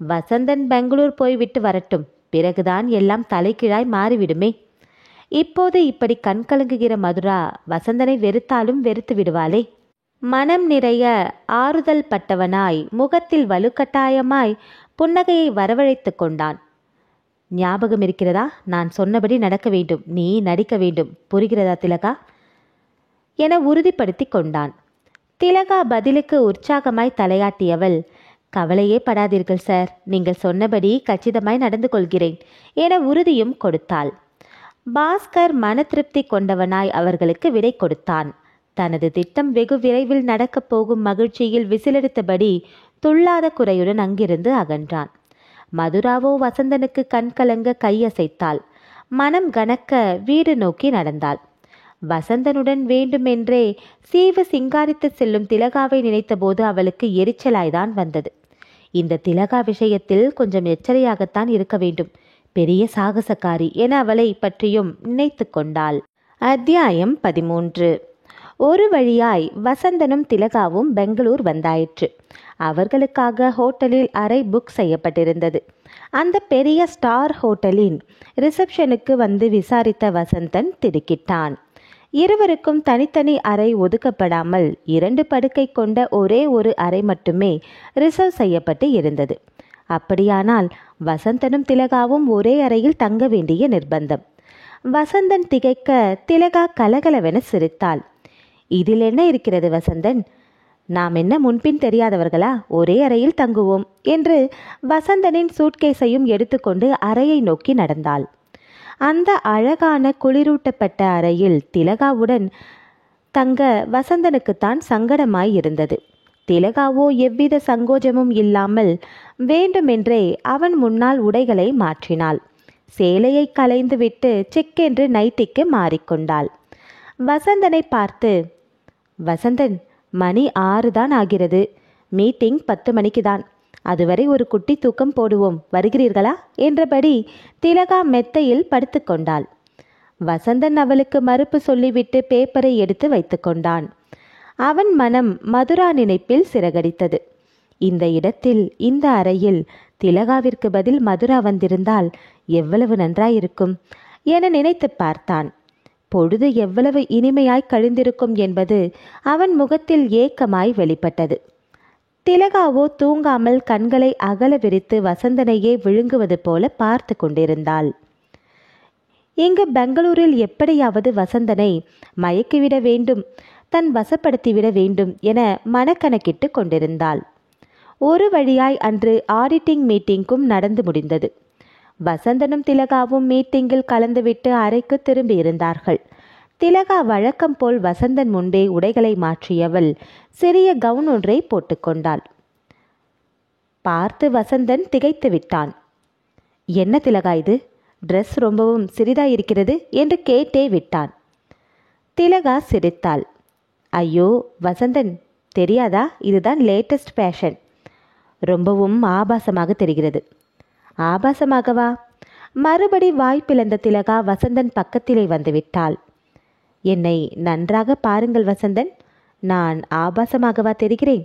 Speaker 1: வசந்தன் பெங்களூர் போய்விட்டு வரட்டும், பிறகுதான் எல்லாம் தலைகீழாய் மாறிவிடுமே. இப்போது இப்படி கண்கலங்குகிற மதுரா வசந்தனை வெறுத்தாலும் வெறுத்து விடுவாளே. மனம் நிறைய ஆறுதல் பட்டவனாய் முகத்தில் வலுக்கட்டாயமாய் புன்னகையை வரவழைத்து கொண்டான். ஞாபகம் இருக்கிறதா? நான் சொன்னபடி நடக்க வேண்டும், நீ நடிக்க வேண்டும், புரிகிறதா திலகா என உறுதிப்படுத்தி கொண்டான். திலகா பதிலுக்கு உற்சாகமாய் தலையாட்டியவள், கவலையே படாதீர்கள் சார், நீங்கள் சொன்னபடி கச்சிதமாய் நடந்து கொள்கிறேன் என உறுதியும் கொடுத்தாள். பாஸ்கர் மன திருப்தி கொண்டவனாய் அவர்களுக்கு விடை கொடுத்தான். தனது திட்டம் வெகு விரைவில் நடக்கப் போகும் மகிழ்ச்சியில் விசிலெடுத்தபடி துள்ளாத குறையுடன் அங்கிருந்து அகன்றான். மதுராவோ வசந்தனுக்கு கண்கலங்க கையசைத்தாள். மனம் கனக்க வீடு நோக்கி நடந்தாள். வசந்தனுடன் வேண்டுமென்றே சீவு சிங்காரித்து செல்லும் திலகாவை நினைத்தபோது அவளுக்கு எரிச்சலாய்தான் வந்தது. இந்த திலகா விஷயத்தில் கொஞ்சம் எச்சரிக்கையாகத்தான் இருக்க வேண்டும், பெரிய சாகசக்காரி என அவளை பற்றியும் நினைத்து கொண்டாள். அத்தியாயம் 13. ஒரு வழியாய் வசந்தனும் திலகாவும் பெங்களூர் வந்தாயிற்று. அவர்களுக்காக ஹோட்டலில் அறை புக் செய்யப்பட்டிருந்தது. அந்த பெரிய ஸ்டார் ஹோட்டலின் ரிசப்ஷனுக்கு வந்து விசாரித்த வசந்தன் திடுக்கிட்டான். இருவருக்கும் தனித்தனி அறை ஒதுக்கப்படாமல் 2 படுக்கை கொண்ட ஒரே ஒரு அறை மட்டுமே ரிசர்வ் செய்யப்பட்டு இருந்தது. அப்படியானால் வசந்தனும் திலகாவும் ஒரே அறையில் தங்க வேண்டிய நிர்பந்தம். வசந்தன் திகைக்க திலகா கலகலவென சிரித்தாள். இதில் என்ன இருக்கிறது வசந்தன்? நாம் என்ன முன்பின் தெரியாதவர்களா? ஒரே அறையில் தங்குவோம் என்று வசந்தனின் சூட்கேஸையும் எடுத்துக்கொண்டு அறையை நோக்கி நடந்தாள். அந்த அழகான குளிரூட்டப்பட்ட அறையில் திலகாவுடன் தங்க வசந்தனுக்குத்தான் சங்கடமாய் இருந்தது. திலகாவோ எவ்வித சங்கோஜமும் இல்லாமல் வேண்டுமென்றே அவன் முன்னால் உடைகளை மாற்றினாள். சேலையை களைந்துவிட்டு செக்கென்று நைட்டிக்கு மாறிக்கொண்டாள். வசந்தனை பார்த்து, வசந்தன், மணி 6 தான் ஆகிறது. மீட்டிங் 10 மணிக்கு தான். அதுவரை ஒரு குட்டி தூக்கம் போடுவோம், வருகிறீர்களா என்றபடி திலகா மெத்தையில் படுத்துக்கொண்டாள். வசந்தன் அவளுக்கு மறுப்பு சொல்லிவிட்டு பேப்பரை எடுத்து வைத்து கொண்டான். அவன் மனம் மதுரா நினைப்பில் சிறகடித்தது. இந்த இடத்தில், இந்த அறையில் திலகாவிற்கு பதில் மதுரா வந்திருந்தால் எவ்வளவு நன்றாயிருக்கும் என நினைத்து பார்த்தான். பொழுது எவ்வளவு இனிமையாய் கழிந்திருக்கும் என்பது அவன் முகத்தில் ஏக்கமாய் வெளிப்பட்டது. திலகாவோ தூங்காமல் கண்களை அகல விரித்து வசந்தனையே விழுங்குவது போல பார்த்து கொண்டிருந்தாள். இங்கு பெங்களூரில் எப்படியாவது வசந்தனை மயக்கிவிட வேண்டும், தன் வசப்படுத்திவிட வேண்டும் என மனக்கணக்கிட்டு கொண்டிருந்தாள். ஒரு வழியாய் அன்று ஆடிட்டிங் மீட்டிங்கும் நடந்து முடிந்தது. வசந்தனும் திலகாவும் மீட்டிங்கில் கலந்துவிட்டு அறைக்கு திரும்பியிருந்தார்கள். திலகா வழக்கம் போல் வசந்தன் முன்பே உடைகளை மாற்றியவள் சிறிய கவுன் ஒன்றை போட்டுக்கொண்டாள். பார்த்து வசந்தன் திகைத்து விட்டான். என்ன திலகா இது, ட்ரெஸ் ரொம்பவும் சிறிதாயிருக்கிறது என்று கேட்டே விட்டான். திலகா சிரித்தாள். ஐயோ வசந்தன், தெரியாதா, இதுதான் லேட்டஸ்ட் ஃபேஷன். ரொம்பவும் ஆபாசமாக தெரிகிறது. ஆபாசமாகவா? மறுபடி வாய் பிளந்த திலகா வசந்தன் பக்கத்திலே வந்துவிட்டாள். என்னை நன்றாக பாருங்கள் வசந்தன், நான் ஆபாசமாகவா தெரிகிறேன்?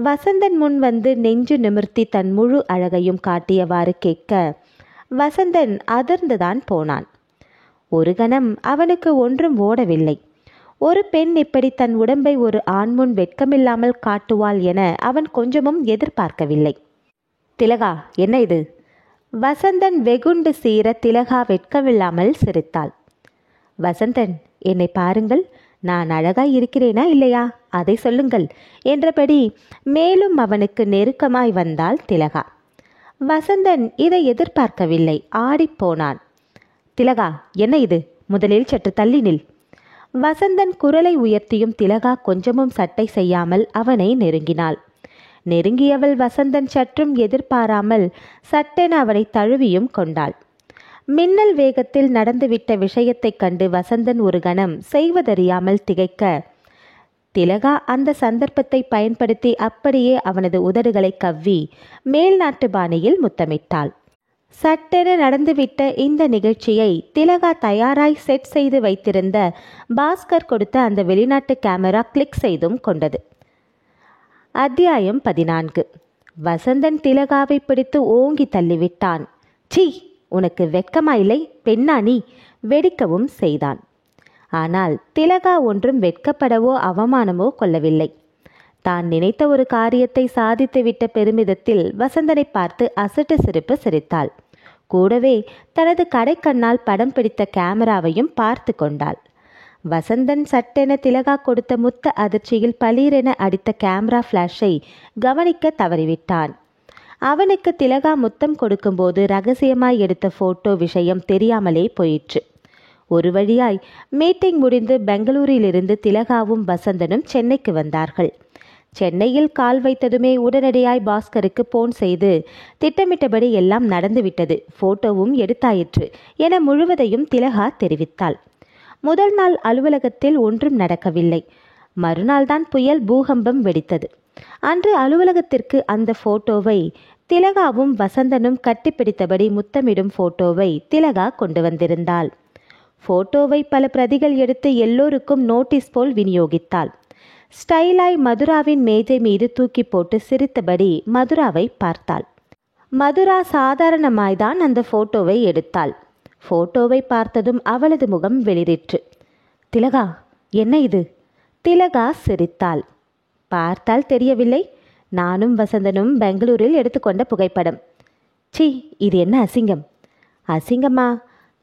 Speaker 1: வசந்தன் முன் வந்து நெஞ்சு நிமிர்த்தி தன் முழு அழகையும் காட்டியவாறு கேட்க வசந்தன் அதிர்ந்துதான் போனான். ஒரு கணம் அவனுக்கு ஒன்றும் ஓடவில்லை. ஒரு பெண் இப்படி தன் உடம்பை ஒரு ஆண் முன் வெட்கமில்லாமல் காட்டுவாள் என அவன் கொஞ்சமும் எதிர்பார்க்கவில்லை. திலகா, என்ன இது? வசந்தன் வெகுண்டு சீர திலகா வெட்கமில்லாமல் சிரித்தாள். வசந்தன், என்னை பாருங்கள், நான் அழகாய் இருக்கிறேனா இல்லையா, அதை சொல்லுங்கள் என்றபடி மேலும் அவனுக்கு நெருக்கமாய் வந்தாள் திலகா. வசந்தன் இதை எதிர்பார்க்கவில்லை, ஆடிப்போனான். திலகா, என்ன இது, முதலில் சற்று தள்ளி நில். வசந்தன் குரலை உயர்த்தியும் திலகா கொஞ்சமும் சட்டை செய்யாமல் அவனை நெருங்கினாள். நெருங்கியவள் வசந்தன் சற்றும் எதிர்பாராமல் சட்டென அவனை தழுவியும் கொண்டாள். மின்னல் வேகத்தில் நடந்துவிட்ட விஷயத்தைக் கண்டு வசந்தன் ஒரு கணம் செய்வதறியாமல் திகைக்க திலகா அந்த சந்தர்ப்பத்தை பயன்படுத்தி அப்படியே அவனது உதடுகளை கவ்வி மேல்நாட்டு பாணியில் முத்தமிட்டாள். சட்டென நடந்துவிட்ட இந்த நிகழ்ச்சியை திலகா தயாராய் செட் செய்து வைத்திருந்த பாஸ்கர் கொடுத்த அந்த வெளிநாட்டு கேமரா கிளிக் செய்தும் கொண்டது. அத்தியாயம் 14. வசந்தன் திலகாவை பிடித்து ஓங்கி தள்ளிவிட்டான். சீ, உனக்கு வெட்கமாயில்லை பெண்ணா நீ? வெடிக்கவும் செய்தான். ஆனால் திலகா ஒன்றும் வெட்கப்படவோ அவமானமோ கொள்ளவில்லை. தான் நினைத்த ஒரு காரியத்தை சாதித்துவிட்ட பெருமிதத்தில் வசந்தனை பார்த்து அசட்டு சிரிப்பு சிரித்தாள். கூடவே தனது கடைக்கண்ணால் படம் பிடித்த கேமராவையும் பார்த்து கொண்டாள். வசந்தன் சட்டென திலகா கொடுத்த முத்த அதிர்ச்சியில் பளீரென அடித்த கேமரா ஃப்ளாஷை கவனிக்க தவறிவிட்டான். அவனுக்கு திலகா முத்தம் கொடுக்கும்போது ரகசியமாய் எடுத்த போட்டோ விஷயம் தெரியாமலே போயிற்று. ஒரு வழியாய் மீட்டிங் முடிந்து பெங்களூரிலிருந்து திலகாவும் வசந்தனும் சென்னைக்கு வந்தார்கள். சென்னையில் கால் வைத்ததுமே உடனடியாய் பாஸ்கருக்கு போன் செய்து திட்டமிட்டபடி எல்லாம் நடந்துவிட்டது, போட்டோவும் எடுத்தாயிற்று என முழுவதையும் திலகா தெரிவித்தாள். முதல் நாள் அலுவலகத்தில் ஒன்றும் நடக்கவில்லை. மறுநாள் தான் புயல் பூகம்பம் வெடித்தது. அன்று அலுவலகத்திற்கு அந்த போட்டோவை திலகாவும் வசந்தனும் கட்டிப்பிடித்தபடி முத்தமிடும் போட்டோவை திலகா கொண்டு வந்திருந்தாள். போட்டோவை பல பிரதிகள் எடுத்து எல்லோருக்கும் நோட்டீஸ் போல் விநியோகித்தாள். ஸ்டைலாய் மதுராவின் மேஜை மீது தூக்கி போட்டு சிரித்தபடி மதுராவை பார்த்தாள். மதுரா சாதாரணமாய்தான் அந்த போட்டோவை எடுத்தாள். போட்டோவை பார்த்ததும் அவளது முகம் வெளிரிற்று. திலகா, என்ன இது? திலகா சிரித்தாள். பார்த்தால் தெரியவில்லை, நானும் வசந்தனும் பெங்களூரில் எடுத்துக்கொண்ட புகைப்படம். சி, இது என்ன அசிங்கம்? அசிங்கமா?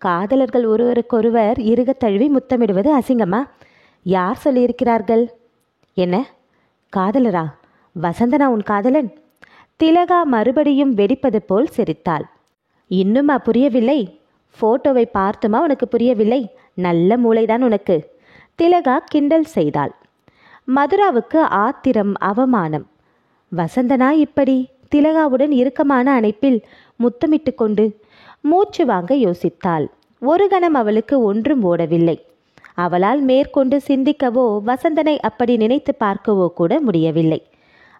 Speaker 1: காதலர்கள் ஒருவருக்கொருவர் இறுக தழுவி முத்தமிடுவது அசிங்கமா? யார் சொல்லியிருக்கிறார்கள்? என்ன காதலரா? வசந்தனா உன் காதலன்? திலகா மறுபடியும் வெடிப்பது போல் சிரித்தாள். இன்னுமா புரியவில்லை? போட்டோவை பார்த்துமா உனக்கு புரியவில்லை? நல்ல மூளைதான் உனக்கு. திலகா கிண்டல் செய்தாள். மதுராவுக்கு ஆத்திரம், அவமானம். வசந்தனா இப்படி திலகாவுடன் இறுக்கமான அணைப்பில் முத்தமிட்டு கொண்டு மூச்சு வாங்க யோசித்தாள். ஒரு கணம் அவளுக்கு ஒன்றும் ஓடவில்லை. அவளால் மேற்கொண்டு சிந்திக்கவோ வசந்தனை அப்படி நினைத்து பார்க்கவோ கூட முடியவில்லை.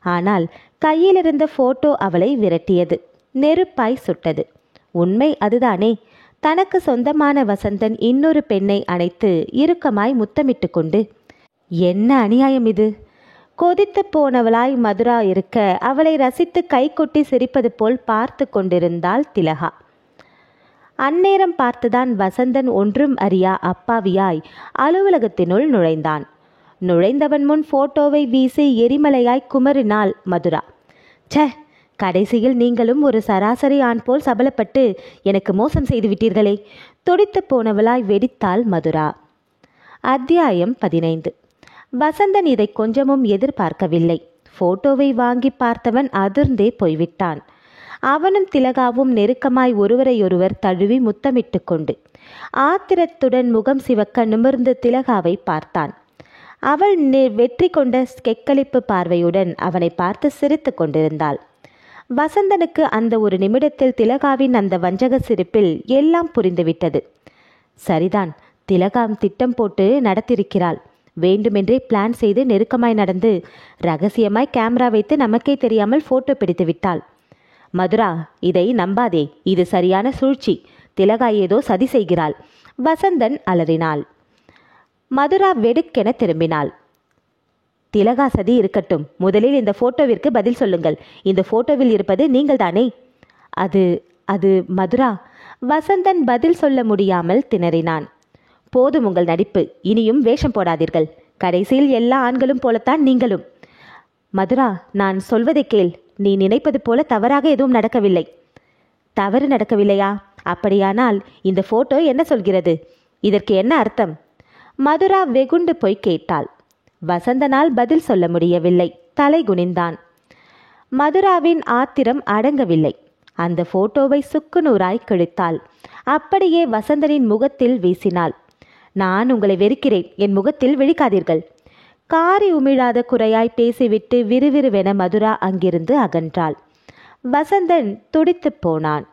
Speaker 1: ஆனால் கையிலிருந்த போட்டோ அவளை விரட்டியது, நெருப்பாய் சுட்டது. உண்மை அதுதானே. தனக்கு சொந்தமான வசந்தன் இன்னொரு பெண்ணை அணைத்து இறுக்கமாய் முத்தமிட்டு கொண்டு, என்ன அநியாயம் இது? கொதித்து போனவளாய் மதுரா இருக்க அவளை ரசித்து கை கொட்டி சிரிப்பது போல் பார்த்து கொண்டிருந்தாள் திலகா. அந்நேரம் பார்த்துதான் வசந்தன் ஒன்றும் அறியா அப்பாவியாய் அலுவலகத்தினுள் நுழைந்தான். நுழைந்தவன் முன் போட்டோவை வீசி எரிமலையாய் குமரினாள் மதுரா. ச்சே, கடைசியில் நீங்களும் ஒரு சராசரி ஆண் போல் சபலப்பட்டு எனக்கு மோசம் செய்து விட்டீர்களே! துடித்து போனவளாய் வெடித்தாள் மதுரா. அத்தியாயம் 15. வசந்தன் இதை கொஞ்சமும் எதிர்பார்க்கவில்லை. போட்டோவை வாங்கி பார்த்தவன் அதிர்ந்தே போய்விட்டான். அவனும் திலகாவும் நெருக்கமாய் ஒருவரையொருவர் தழுவி முத்தமிட்டு கொண்டு ஆத்திரத்துடன் முகம் சிவக்க நிமிர்ந்து திலகாவை பார்த்தான். அவள் வெற்றி கொண்ட கெக்களிப்பு பார்வையுடன் அவனை பார்த்து சிரித்து கொண்டிருந்தாள். வசந்தனுக்கு அந்த ஒரு நிமிடத்தில் திலகாவின் அந்த வஞ்சக சிரிப்பில் எல்லாம் புரிந்துவிட்டது. சரிதான், திலகாம் திட்டம் போட்டு நடத்திருக்கிறாள். வேண்டுமென்றே பிளான் செய்து நெருக்கமாய் நடந்து ரகசியமாய் கேமரா வைத்து நமக்கே தெரியாமல் போட்டோ பிடித்து விட்டாள். மதுரா, இதை நம்பாதே, இது சரியான சூழ்ச்சி. திலகா ஏதோ சதி செய்கிறாள். வசந்தன் அலறினாள். மதுரா வெடுக்கென திரும்பினாள். திலகா சதி இருக்கட்டும், முதலில் இந்த போட்டோவிற்கு பதில் சொல்லுங்கள். இந்த போட்டோவில் இருப்பது நீங்கள் தானே? அது அது மதுரா. வசந்தன் பதில் சொல்ல முடியாமல் திணறினான். போதும் உங்கள் நடிப்பு, இனியும் வேஷம் போடாதீர்கள். கடைசியில் எல்லா ஆண்களும் போலத்தான் நீங்களும். மதுரா, நான் சொல்வதை கேள். நீ நினைப்பது போல தவறாக எதுவும் நடக்கவில்லை. தவறு நடக்கவில்லையா? அப்படியானால் இந்த போட்டோ என்ன சொல்கிறது? இதற்கு என்ன அர்த்தம்? மதுரா வெகுண்டு போய் கேட்டாள். வசந்தனால் பதில் சொல்ல முடியவில்லை. தலை குனிந்தான். மதுராவின் ஆத்திரம் அடங்கவில்லை. அந்த போட்டோவை சுக்குநூறாய் கிழித்தாள். அப்படியே வசந்தனின் முகத்தில் வீசினாள். நான் உங்களை வெறுக்கிறேன், என் முகத்தில் விழிக்காதீர்கள். காரி உமிழாத குறையாய் பேசிவிட்டு விறுவிறுவென மதுரா அங்கிருந்து அகன்றாள். வசந்தன் துடித்து போனான்.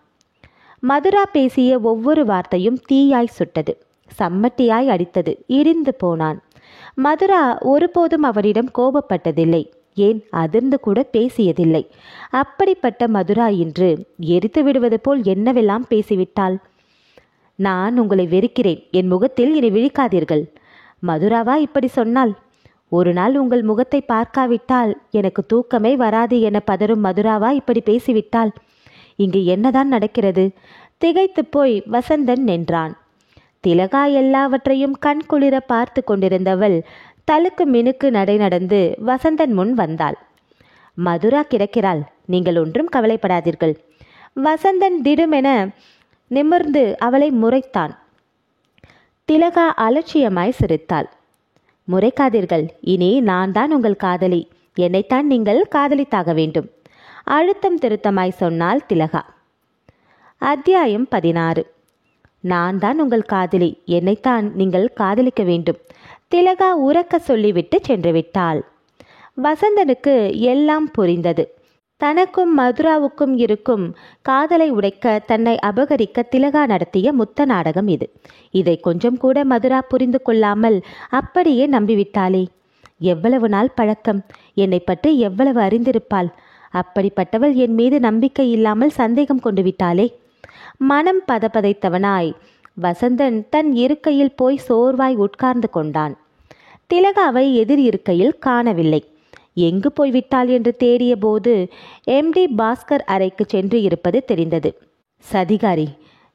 Speaker 1: மதுரா பேசிய ஒவ்வொரு வார்த்தையும் தீயாய் சுட்டது, சம்மட்டியாய் அடித்தது. இடிந்து போனான். மதுரா ஒருபோதும் அவரிடம் கோபப்பட்டதில்லை, ஏன் அதிர்ந்து கூட பேசியதில்லை. அப்படிப்பட்ட மதுரா இன்று எரித்து விடுவது போல் என்னவெல்லாம் பேசிவிட்டாள். நான் உங்களை வெறுக்கிறேன், என் முகத்தில் இனி விழிக்காதீர்கள். மதுராவா இப்படி சொன்னாள்? ஒரு நாள் உங்கள் முகத்தை பார்க்காவிட்டால் எனக்கு தூக்கமே வராது என பதறும் மதுராவா இப்படி பேசிவிட்டாள்? இங்கு என்னதான் நடக்கிறது? திகைத்து போய் வசந்தன் நின்றான். திலகா எல்லாவற்றையும் கண்குளிர பார்த்து கொண்டிருந்தவள் தலுக்கு மினுக்கு நடை நடந்து வசந்தன் முன் வந்தாள். மதுரா கிடக்கிறாள், நீங்கள் ஒன்றும் கவலைப்படாதீர்கள். வசந்தன் திடுமென நிமிர்ந்து அவளை முறைத்தான். திலகா அலட்சியமாய் சிரித்தாள். முறைக்காதீர்கள், இனி நான் தான் உங்கள் காதலி, என்னைத்தான் நீங்கள் காதலித்தாக வேண்டும். அழுத்தம் திருத்தமாய் சொன்னாள் திலகா. அத்தியாயம் 16. நான் தான் உங்கள் காதலி, என்னைத்தான் நீங்கள் காதலிக்க வேண்டும். திலகா உரக்க சொல்லிவிட்டு சென்று விட்டாள். வசந்தனுக்கு எல்லாம் புரிந்தது. தனக்கும் மதுராவுக்கும் இருக்கும் காதலை உடைக்க, தன்னை அபகரிக்க திலகா நடத்திய முத்த நாடகம் இது. இதை கொஞ்சம் கூட மதுரா புரிந்து கொள்ளாமல் அப்படியே நம்பிவிட்டாளே. எவ்வளவு நாள் பழக்கம், என்னை பற்றி எவ்வளவு அறிந்திருப்பாள். அப்படிப்பட்டவள் என் மீது நம்பிக்கை இல்லாமல் சந்தேகம் கொண்டு விட்டாளே. மனம் பதபதைத்தவனாய் வசந்தன் தன் இருக்கையில் போய் சோர்வாய் உட்கார்ந்து கொண்டான். திலகாவை எதிர் இருக்கையில் காணவில்லை. எங்கு போய்விட்டாள் என்று தேடிய போது MD பாஸ்கர் அறைக்கு சென்று இருப்பது தெரிந்தது. சதிகாரி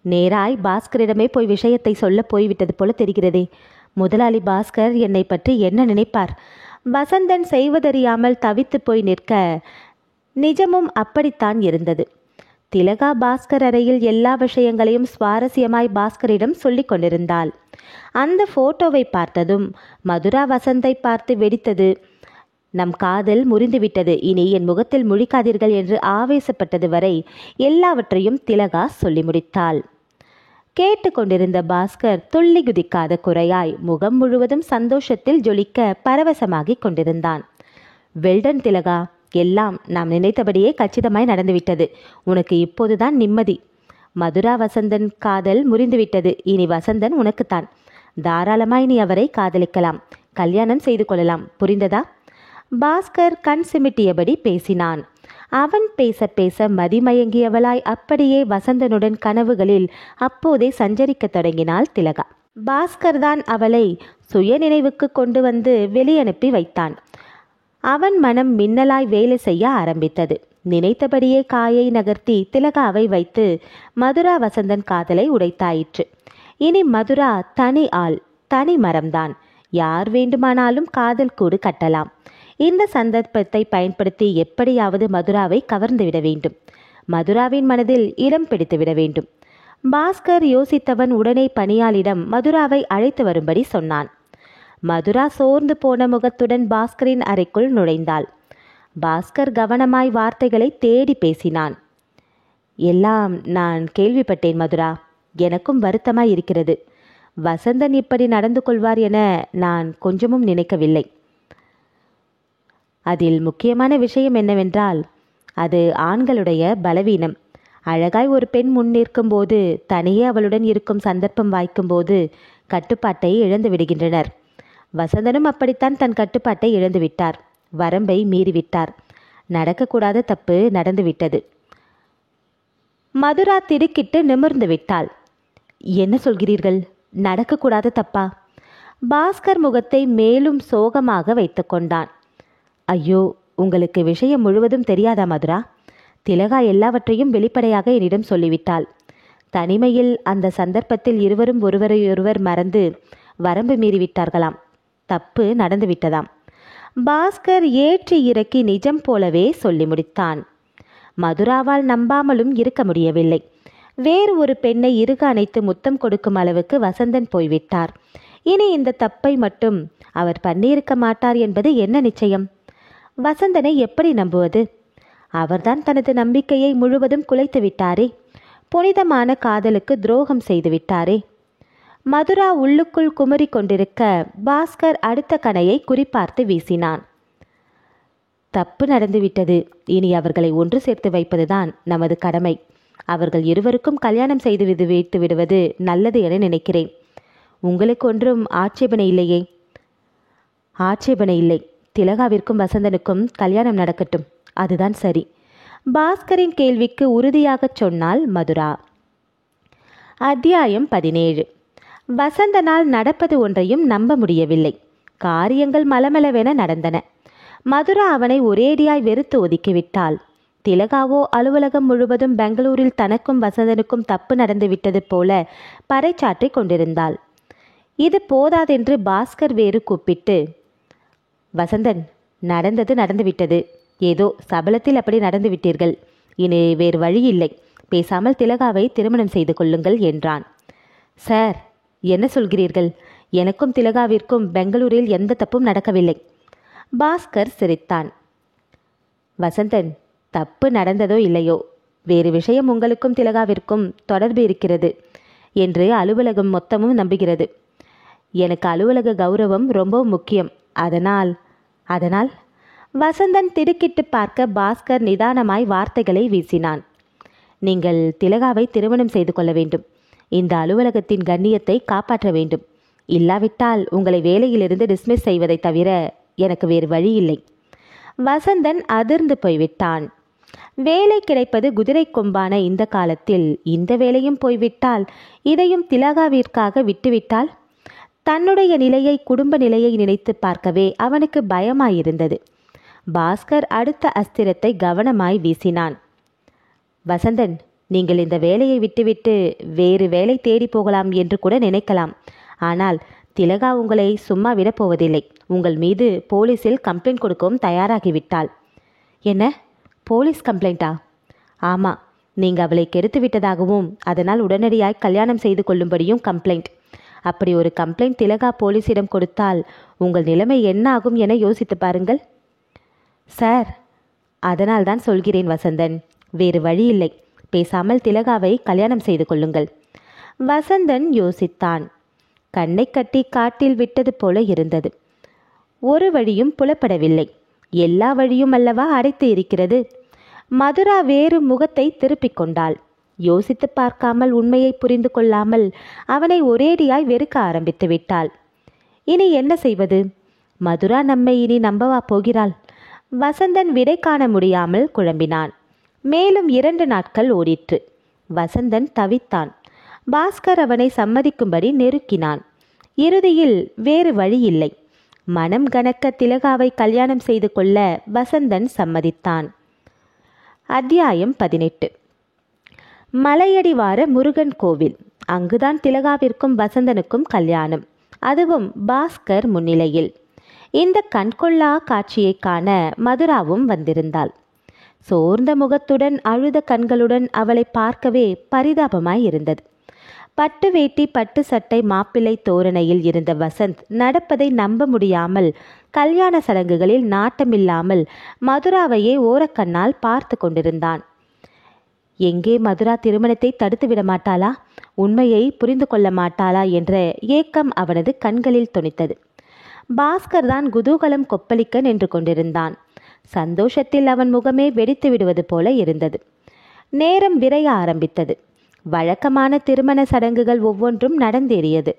Speaker 1: நேராய் பாஸ்கரிடமே போய் விஷயத்தை சொல்ல போய்விட்டது போல தெரிகிறதே. முதலாளி பாஸ்கர் என்னை பற்றி என்ன நினைப்பார்? வசந்தன் செய்வதறியாமல் தவித்து போய் நிற்க நிஜமும் அப்படித்தான் இருந்தது. திலகா பாஸ்கர் அறையில் எல்லா விஷயங்களையும் சுவாரஸ்யமாய் பாஸ்கரிடம் சொல்லி கொண்டிருந்தாள். அந்த போட்டோவை பார்த்ததும் மதுரா வசந்தை பார்த்து வெடித்தது. நம் காதல் முறிந்துவிட்டது, இனி என் முகத்தில் முழிக்காதீர்கள் என்று ஆவேசப்பட்டது வரை எல்லாவற்றையும் திலகா சொல்லி முடித்தாள். கேட்டுக்கொண்டிருந்த பாஸ்கர் துள்ளி குதிக்காத குறையாய் முகம் முழுவதும் சந்தோஷத்தில் ஜொலிக்க பரவசமாகி கொண்டிருந்தான். வெல்டன் திலகா, எல்லாம் நாம் நினைத்தபடியே கச்சிதமாய் நடந்துவிட்டது. உனக்கு இப்போதுதான் நிம்மதி. மதுரா வசந்தன் காதல் முறிந்துவிட்டது, இனி வசந்தன் உனக்குத்தான். தாராளமாய் நீ அவரை காதலிக்கலாம், கல்யாணம் செய்து கொள்ளலாம், புரிந்ததா? பாஸ்கர் கண் சிமிட்டியபடி பேசினான். அவன் பேச பேச மதிமயங்கியவளாய் அப்படியே வசந்தனுடன் கனவுகளில் அப்போதே சஞ்சரிக்க தொடங்கினாள் திலகா. பாஸ்கர் தான் அவளை சுய நினைவுக்கு கொண்டு வந்து வெளியனுப்பி வைத்தான். அவன் மனம் மின்னலாய் வேலை செய்ய ஆரம்பித்தது. நினைத்தபடியே காயை நகர்த்தி திலகாவை வைத்து மதுரா வசந்தன் காதலை உடைத்தாயிற்று. இனி மதுரா தனி ஆள், தனி மரம்தான். யார் வேண்டுமானாலும் காதல் கூடு கட்டலாம். இந்த சந்தர்ப்பத்தை பயன்படுத்தி எப்படியாவது மதுராவை கவர்ந்துவிட வேண்டும். மதுராவின் மனதில் இடம் பிடித்துவிட வேண்டும். பாஸ்கர் யோசித்தவன் உடனே பணியாளிடம் மதுராவை அழைத்து வரும்படி சொன்னான். மதுரா சோர்ந்து போன முகத்துடன் பாஸ்கரின் அறைக்குள் நுழைந்தாள். பாஸ்கர் கவனமாய் வார்த்தைகளை தேடி பேசினான். எல்லாம் நான் கேள்விப்பட்டேன் மதுரா. எனக்கும் வருத்தமாய் இருக்கிறது. வசந்தன் இப்படி நடந்து கொள்வார் என நான் கொஞ்சமும் நினைக்கவில்லை. அதில் முக்கியமான விஷயம் என்னவென்றால், அது ஆண்களுடைய பலவீனம். அழகாய் ஒரு பெண் முன் நிற்கும்போது, தனியே அவளுடன் இருக்கும் சந்தர்ப்பம் வாய்க்கும்போது கட்டுப்பாட்டை இழந்து விடுகின்றனர். வசந்தனும் அப்படித்தான் தன் கட்டுப்பாட்டை இழந்து விட்டார். வரம்பை மீறிவிட்டார். நடக்கக்கூடாத தப்பு நடந்துவிட்டது. மதுரா திடுக்கிட்டு நிமிர்ந்து விட்டாள். என்ன சொல்கிறீர்கள்? நடக்கக்கூடாத தப்பா? பாஸ்கர் முகத்தை மேலும் சோகமாக வைத்து கொண்டான். ஐயோ, உங்களுக்கு விஷயம் முழுவதும் தெரியாதா மதுரா? திலகா எல்லாவற்றையும் வெளிப்படையாக என்னிடம் சொல்லிவிட்டாள். தனிமையில் அந்த சந்தர்ப்பத்தில் இருவரும் ஒருவரையொருவர் மறந்து வரம்பு மீறிவிட்டார்களாம். தப்பு நடந்துவிட்டதாம். பாஸ்கர் ஏற்றி இறக்கி நிஜம் போலவே சொல்லி முடித்தான். மதுராவால் நம்பாமலும் இருக்க முடியவில்லை. வேறு ஒரு பெண்ணை இறுக அணைத்து முத்தம் கொடுக்கும் அளவுக்கு வசந்தன் போய்விட்டார். இனி இந்த தப்பை மட்டும் அவர் பண்ணியிருக்க மாட்டார் என்பது என்ன நிச்சயம்? வசந்தனை எப்படி நம்புவது? அவர்தான் தனது நம்பிக்கையை முழுவதும் குலைத்து விட்டாரே. புனிதமான காதலுக்கு துரோகம் செய்து விட்டாரே. மதுரா உள்ளுக்குள் குமரி கொண்டிருக்க பாஸ்கர் அடுத்த கணையை குறிப்பார்த்து வீசினான். தப்பு நடந்துவிட்டது. இனி அவர்களை ஒன்று சேர்த்து வைப்பதுதான் நமது கடமை. அவர்கள் இருவருக்கும் கல்யாணம் செய்து வைத்து விடுவது நல்லது என நினைக்கிறேன். உங்களுக்கு ஒன்றும் ஆட்சேபனை இல்லையே? ஆட்சேபனை இல்லை. திலகாவிற்கும் வசந்தனுக்கும் கல்யாணம் நடக்கட்டும், அதுதான் சரி. பாஸ்கரின் கேள்விக்கு உறுதியாகச் சொன்னாள் மதுரா. அத்தியாயம் 17. வசந்தனால் நடப்பது ஒன்றையும் நம்ப முடியவில்லை. காரியங்கள் மலமளவென நடந்தன. மதுரா அவனை ஒரேடியாய் வெறுத்து ஒதுக்கிவிட்டாள். திலகாவோ அலுவலகம் முழுவதும் பெங்களூரில் தனக்கும் வசந்தனுக்கும் தப்பு நடந்துவிட்டது போல பறைச்சாற்றிக் கொண்டிருந்தாள். இது போதாதென்று பாஸ்கர் வேறு கூப்பிட்டு, வசந்தன், நடந்தது நடந்துவிட்டது. ஏதோ சபலத்தில் அப்படி நடந்து விட்டீர்கள். இனி வேறு வழி இல்லை. பேசாமல் திலகாவை திருமணம் செய்து கொள்ளுங்கள் என்றான். சார், என்ன சொல்கிறீர்கள்? எனக்கும் திலகாவிற்கும் பெங்களூரில் எந்த தப்பும் நடக்கவில்லை. பாஸ்கர் சிரித்தான். வசந்தன், தப்பு நடந்ததோ இல்லையோ, வேறு விஷயம் உங்களுக்கும் திலகாவிற்கும் தொடர்பு இருக்கிறது என்று அலுவலகம் மொத்தமும் நம்புகிறது. எனக்கு அலுவலக கௌரவம் ரொம்ப முக்கியம். அதனால் வசந்தன் திடுக்கிட்டு பார்க்க பாஸ்கர் நிதானமாய் வார்த்தைகளை வீசினான். நீங்கள் திலகாவை திருமணம் செய்து கொள்ள வேண்டும். இந்த அலுவலகத்தின் கண்ணியத்தை காப்பாற்ற வேண்டும். இல்லாவிட்டால் உங்களை வேலையிலிருந்து டிஸ்மிஸ் செய்வதை தவிர எனக்கு வேறு வழி இல்லை. வசந்தன் அதிர்ந்து போய்விட்டான். வேலை கிடைப்பது குதிரை கொம்பான இந்த காலத்தில் இந்த வேலையும் போய்விட்டால், இதையும் திலகாவிற்காக விட்டுவிட்டால்? தன்னுடைய நிலையை, குடும்ப நிலையை நினைத்து பார்க்கவே அவனுக்கு பயமாயிருந்தது. பாஸ்கர் அடுத்த அஸ்திரத்தை கவனமாய் வீசினான். வசந்தன், நீங்கள் இந்த வேலையை விட்டுவிட்டு வேறு வேலை தேடி போகலாம் என்று கூட நினைக்கலாம். ஆனால் திலகா உங்களை சும்மா விடப்போவதில்லை. உங்கள் மீது போலீஸில் கம்ப்ளைண்ட் கொடுக்கவும் தயாராகிவிட்டாள். என்ன, போலீஸ் கம்ப்ளைண்டா? ஆமாம், நீங்கள் அவளை கெடுத்து விட்டதாகவும் அதனால் உடனடியாய் கல்யாணம் செய்து கொள்ளும்படியும் கம்ப்ளைண்ட். அப்படி ஒரு கம்ப்ளைண்ட் திலகா போலீஸிடம் கொடுத்தால் உங்கள் நிலைமை என்ன ஆகும் என யோசித்து பாருங்கள். சார், அதனால் தான் சொல்கிறேன் வசந்தன், வேறு வழி இல்லை. பேசாமல் திலகாவை கல்யாணம் செய்து கொள்ளுங்கள். வசந்தன் யோசித்தான். கண்ணை கட்டி காட்டில் விட்டது போல இருந்தது. ஒரு வழியும் புலப்படவில்லை. எல்லா வழியும் அல்லவா அடைத்து இருக்கிறது. மதுரா வேறு முகத்தை திருப்பிக் கொண்டாள். யோசித்து பார்க்காமல், உண்மையை புரிந்து கொள்ளாமல் அவனை ஒரேடியாய் வெறுக்க ஆரம்பித்து விட்டாள். இனி என்ன செய்வது? மதுரா நம்மை இனி நம்பவா போகிறாள்? வசந்தன் விடை காண முடியாமல் குழம்பினான். மேலும் 2 நாட்கள் ஓடிற்று. வசந்தன் தவித்தான். பாஸ்கர் அவனை சம்மதிக்கும்படி நெருக்கினான். இறுதியில் வேறு வழி இல்லை. மனம் கனக்க திலகாவை கல்யாணம் செய்து கொள்ள வசந்தன் சம்மதித்தான். அத்தியாயம் 18. மலையடிவார முருகன் கோவில். அங்குதான் திலகாவிற்கும் வசந்தனுக்கும் கல்யாணம். அதுவும் பாஸ்கர் முன்னிலையில். இந்த கண்கொள்ளா காட்சியை காண மதுராவும் வந்திருந்தாள். சோர்ந்த முகத்துடன், அழுத கண்களுடன் அவளை பார்க்கவே பரிதாபமாய் இருந்தது. பட்டு வேட்டி, பட்டு சட்டை, மாப்பிள்ளை தோரணையில் இருந்த வசந்த் நடப்பதை நம்ப முடியாமல், கல்யாண சடங்குகளில் நாட்டமில்லாமல் மதுராவையே ஓரக்கண்ணால் பார்த்து கொண்டிருந்தான். எங்கே மதுரா திருமணத்தை தடுத்து விட மாட்டாளா? உண்மையை புரிந்து கொள்ள மாட்டாளா என்ற ஏக்கம் அவனது கண்களில் தொனித்தது. பாஸ்கர் தான் குதூகலம் கொப்பளிக்க நின்று கொண்டிருந்தான். சந்தோஷத்தில் அவன் முகமே வெடித்து விடுவது போல இருந்தது. நேரம் விரைய ஆரம்பித்தது. வழக்கமான திருமண சடங்குகள் ஒவ்வொன்றும் நடந்தேறியது.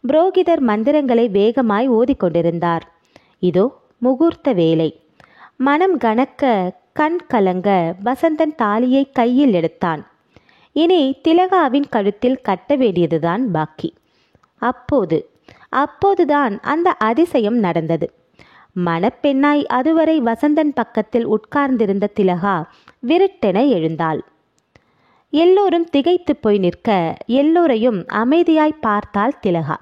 Speaker 1: புரோகிதர் மந்திரங்களை வேகமாய் ஓதிக்கொண்டிருந்தார். இதோ முகூர்த்த வேலை. மனம் கனக்க கண் கலங்க வசந்தன் தாலியை கையில் எடுத்தான். இனி திலகாவின் கழுத்தில் கட்ட வேண்டியதுதான் பாக்கி. அப்போதுதான் அந்த அதிசயம் நடந்தது. மணப்பெண்ணாய் அதுவரை வசந்தன் பக்கத்தில் உட்கார்ந்திருந்த திலகா விருட்டென எழுந்தாள். எல்லோரும் திகைத்து போய் நிற்க எல்லோரையும் அமைதியாய் பார்த்தாள் திலகா.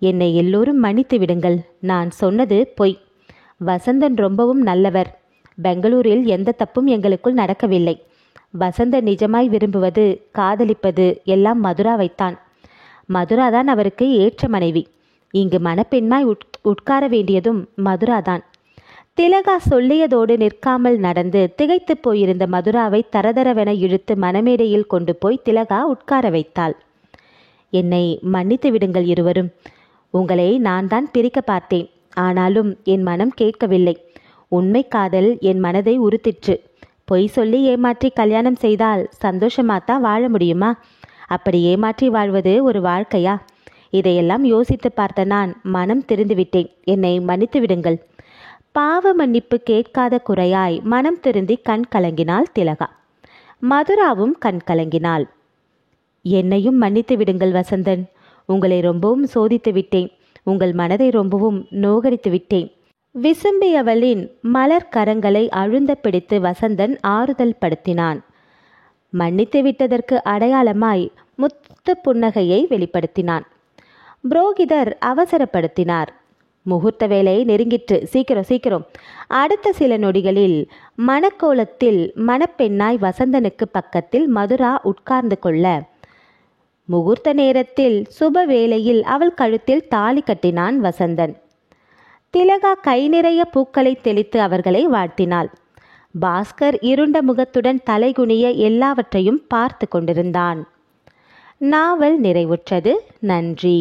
Speaker 1: என்னை எல்லோரும் மன்னித்து விடுங்கள். நான் சொன்னது பொய். வசந்தன் ரொம்பவும் நல்லவர். பெங்களூரில் எந்த தப்பும் எங்களுக்குள் நடக்கவில்லை. வசந்தன் நிஜமாய் விரும்புவது, காதலிப்பது எல்லாம் மதுராவைத்தான். மதுராதான் அவருக்கு ஏற்ற மனைவி. இங்கு மணப்பெண்ணாய் உட்கார வேண்டியதும் மதுராதான். திலகா சொல்லியதோடு நிற்காமல் நடந்து திகைத்து போயிருந்த மதுராவை தரதரவென இழுத்து மணமேடையில் கொண்டு போய் திலகா உட்கார வைத்தாள். என்னை மன்னித்து விடுங்கள் இருவரும். உங்களை நான் தான் பிரிக்க பார்த்தேன். ஆனாலும் என் மனம் கேட்கவில்லை. உண்மை காதல் என் மனதை உறுத்திற்று. பொய் சொல்லி ஏமாற்றி கல்யாணம் செய்தால் சந்தோஷமாத்தான் வாழ முடியுமா? அப்படி ஏமாற்றி வாழ்வது ஒரு வாழ்க்கையா? இதையெல்லாம் யோசித்து பார்த்த நான் மனம் திருந்திவிட்டேன். என்னை மன்னித்து விடுங்கள். பாவ மன்னிப்பு கேட்காத குறையாய் மனம் திருந்தி கண் கலங்கினாள் திலகா. மதுராவும் கண் கலங்கினாள். என்னையும் மன்னித்து விடுங்கள் வசந்தன். உங்களை ரொம்பவும் சோதித்து விட்டேன். உங்கள் மனதை ரொம்பவும் நோகடித்து விட்டேன். விசும்பியவளின் மலர் கரங்களை அழுந்த பிடித்து வசந்தன் ஆறுதல் படுத்தினான். மன்னித்து விட்டதற்கு அடையாளமாய் முத்து புன்னகையை வெளிப்படுத்தினான். புரோகிதர் அவசரப்படுத்தினார். முகூர்த்த வேலை நெருங்கிற்று. சீக்கிரம் சீக்கிரம். அடுத்த சில நொடிகளில் மணக்கோலத்தில் மணப்பெண்ணாய் வசந்தனுக்கு பக்கத்தில் மதுரா உட்கார்ந்து கொள்ள, முகூர்த்த நேரத்தில் சுப வேளையில் அவள் கழுத்தில் தாலி கட்டினான் வசந்தன். திலகா கை நிறைய பூக்களை தெளித்து அவர்களை வாழ்த்தினாள். பாஸ்கர் இருண்ட முகத்துடன் தலைகுனிய எல்லாவற்றையும் பார்த்து கொண்டிருந்தான். நாவல் நிறைவுற்றது. நன்றி.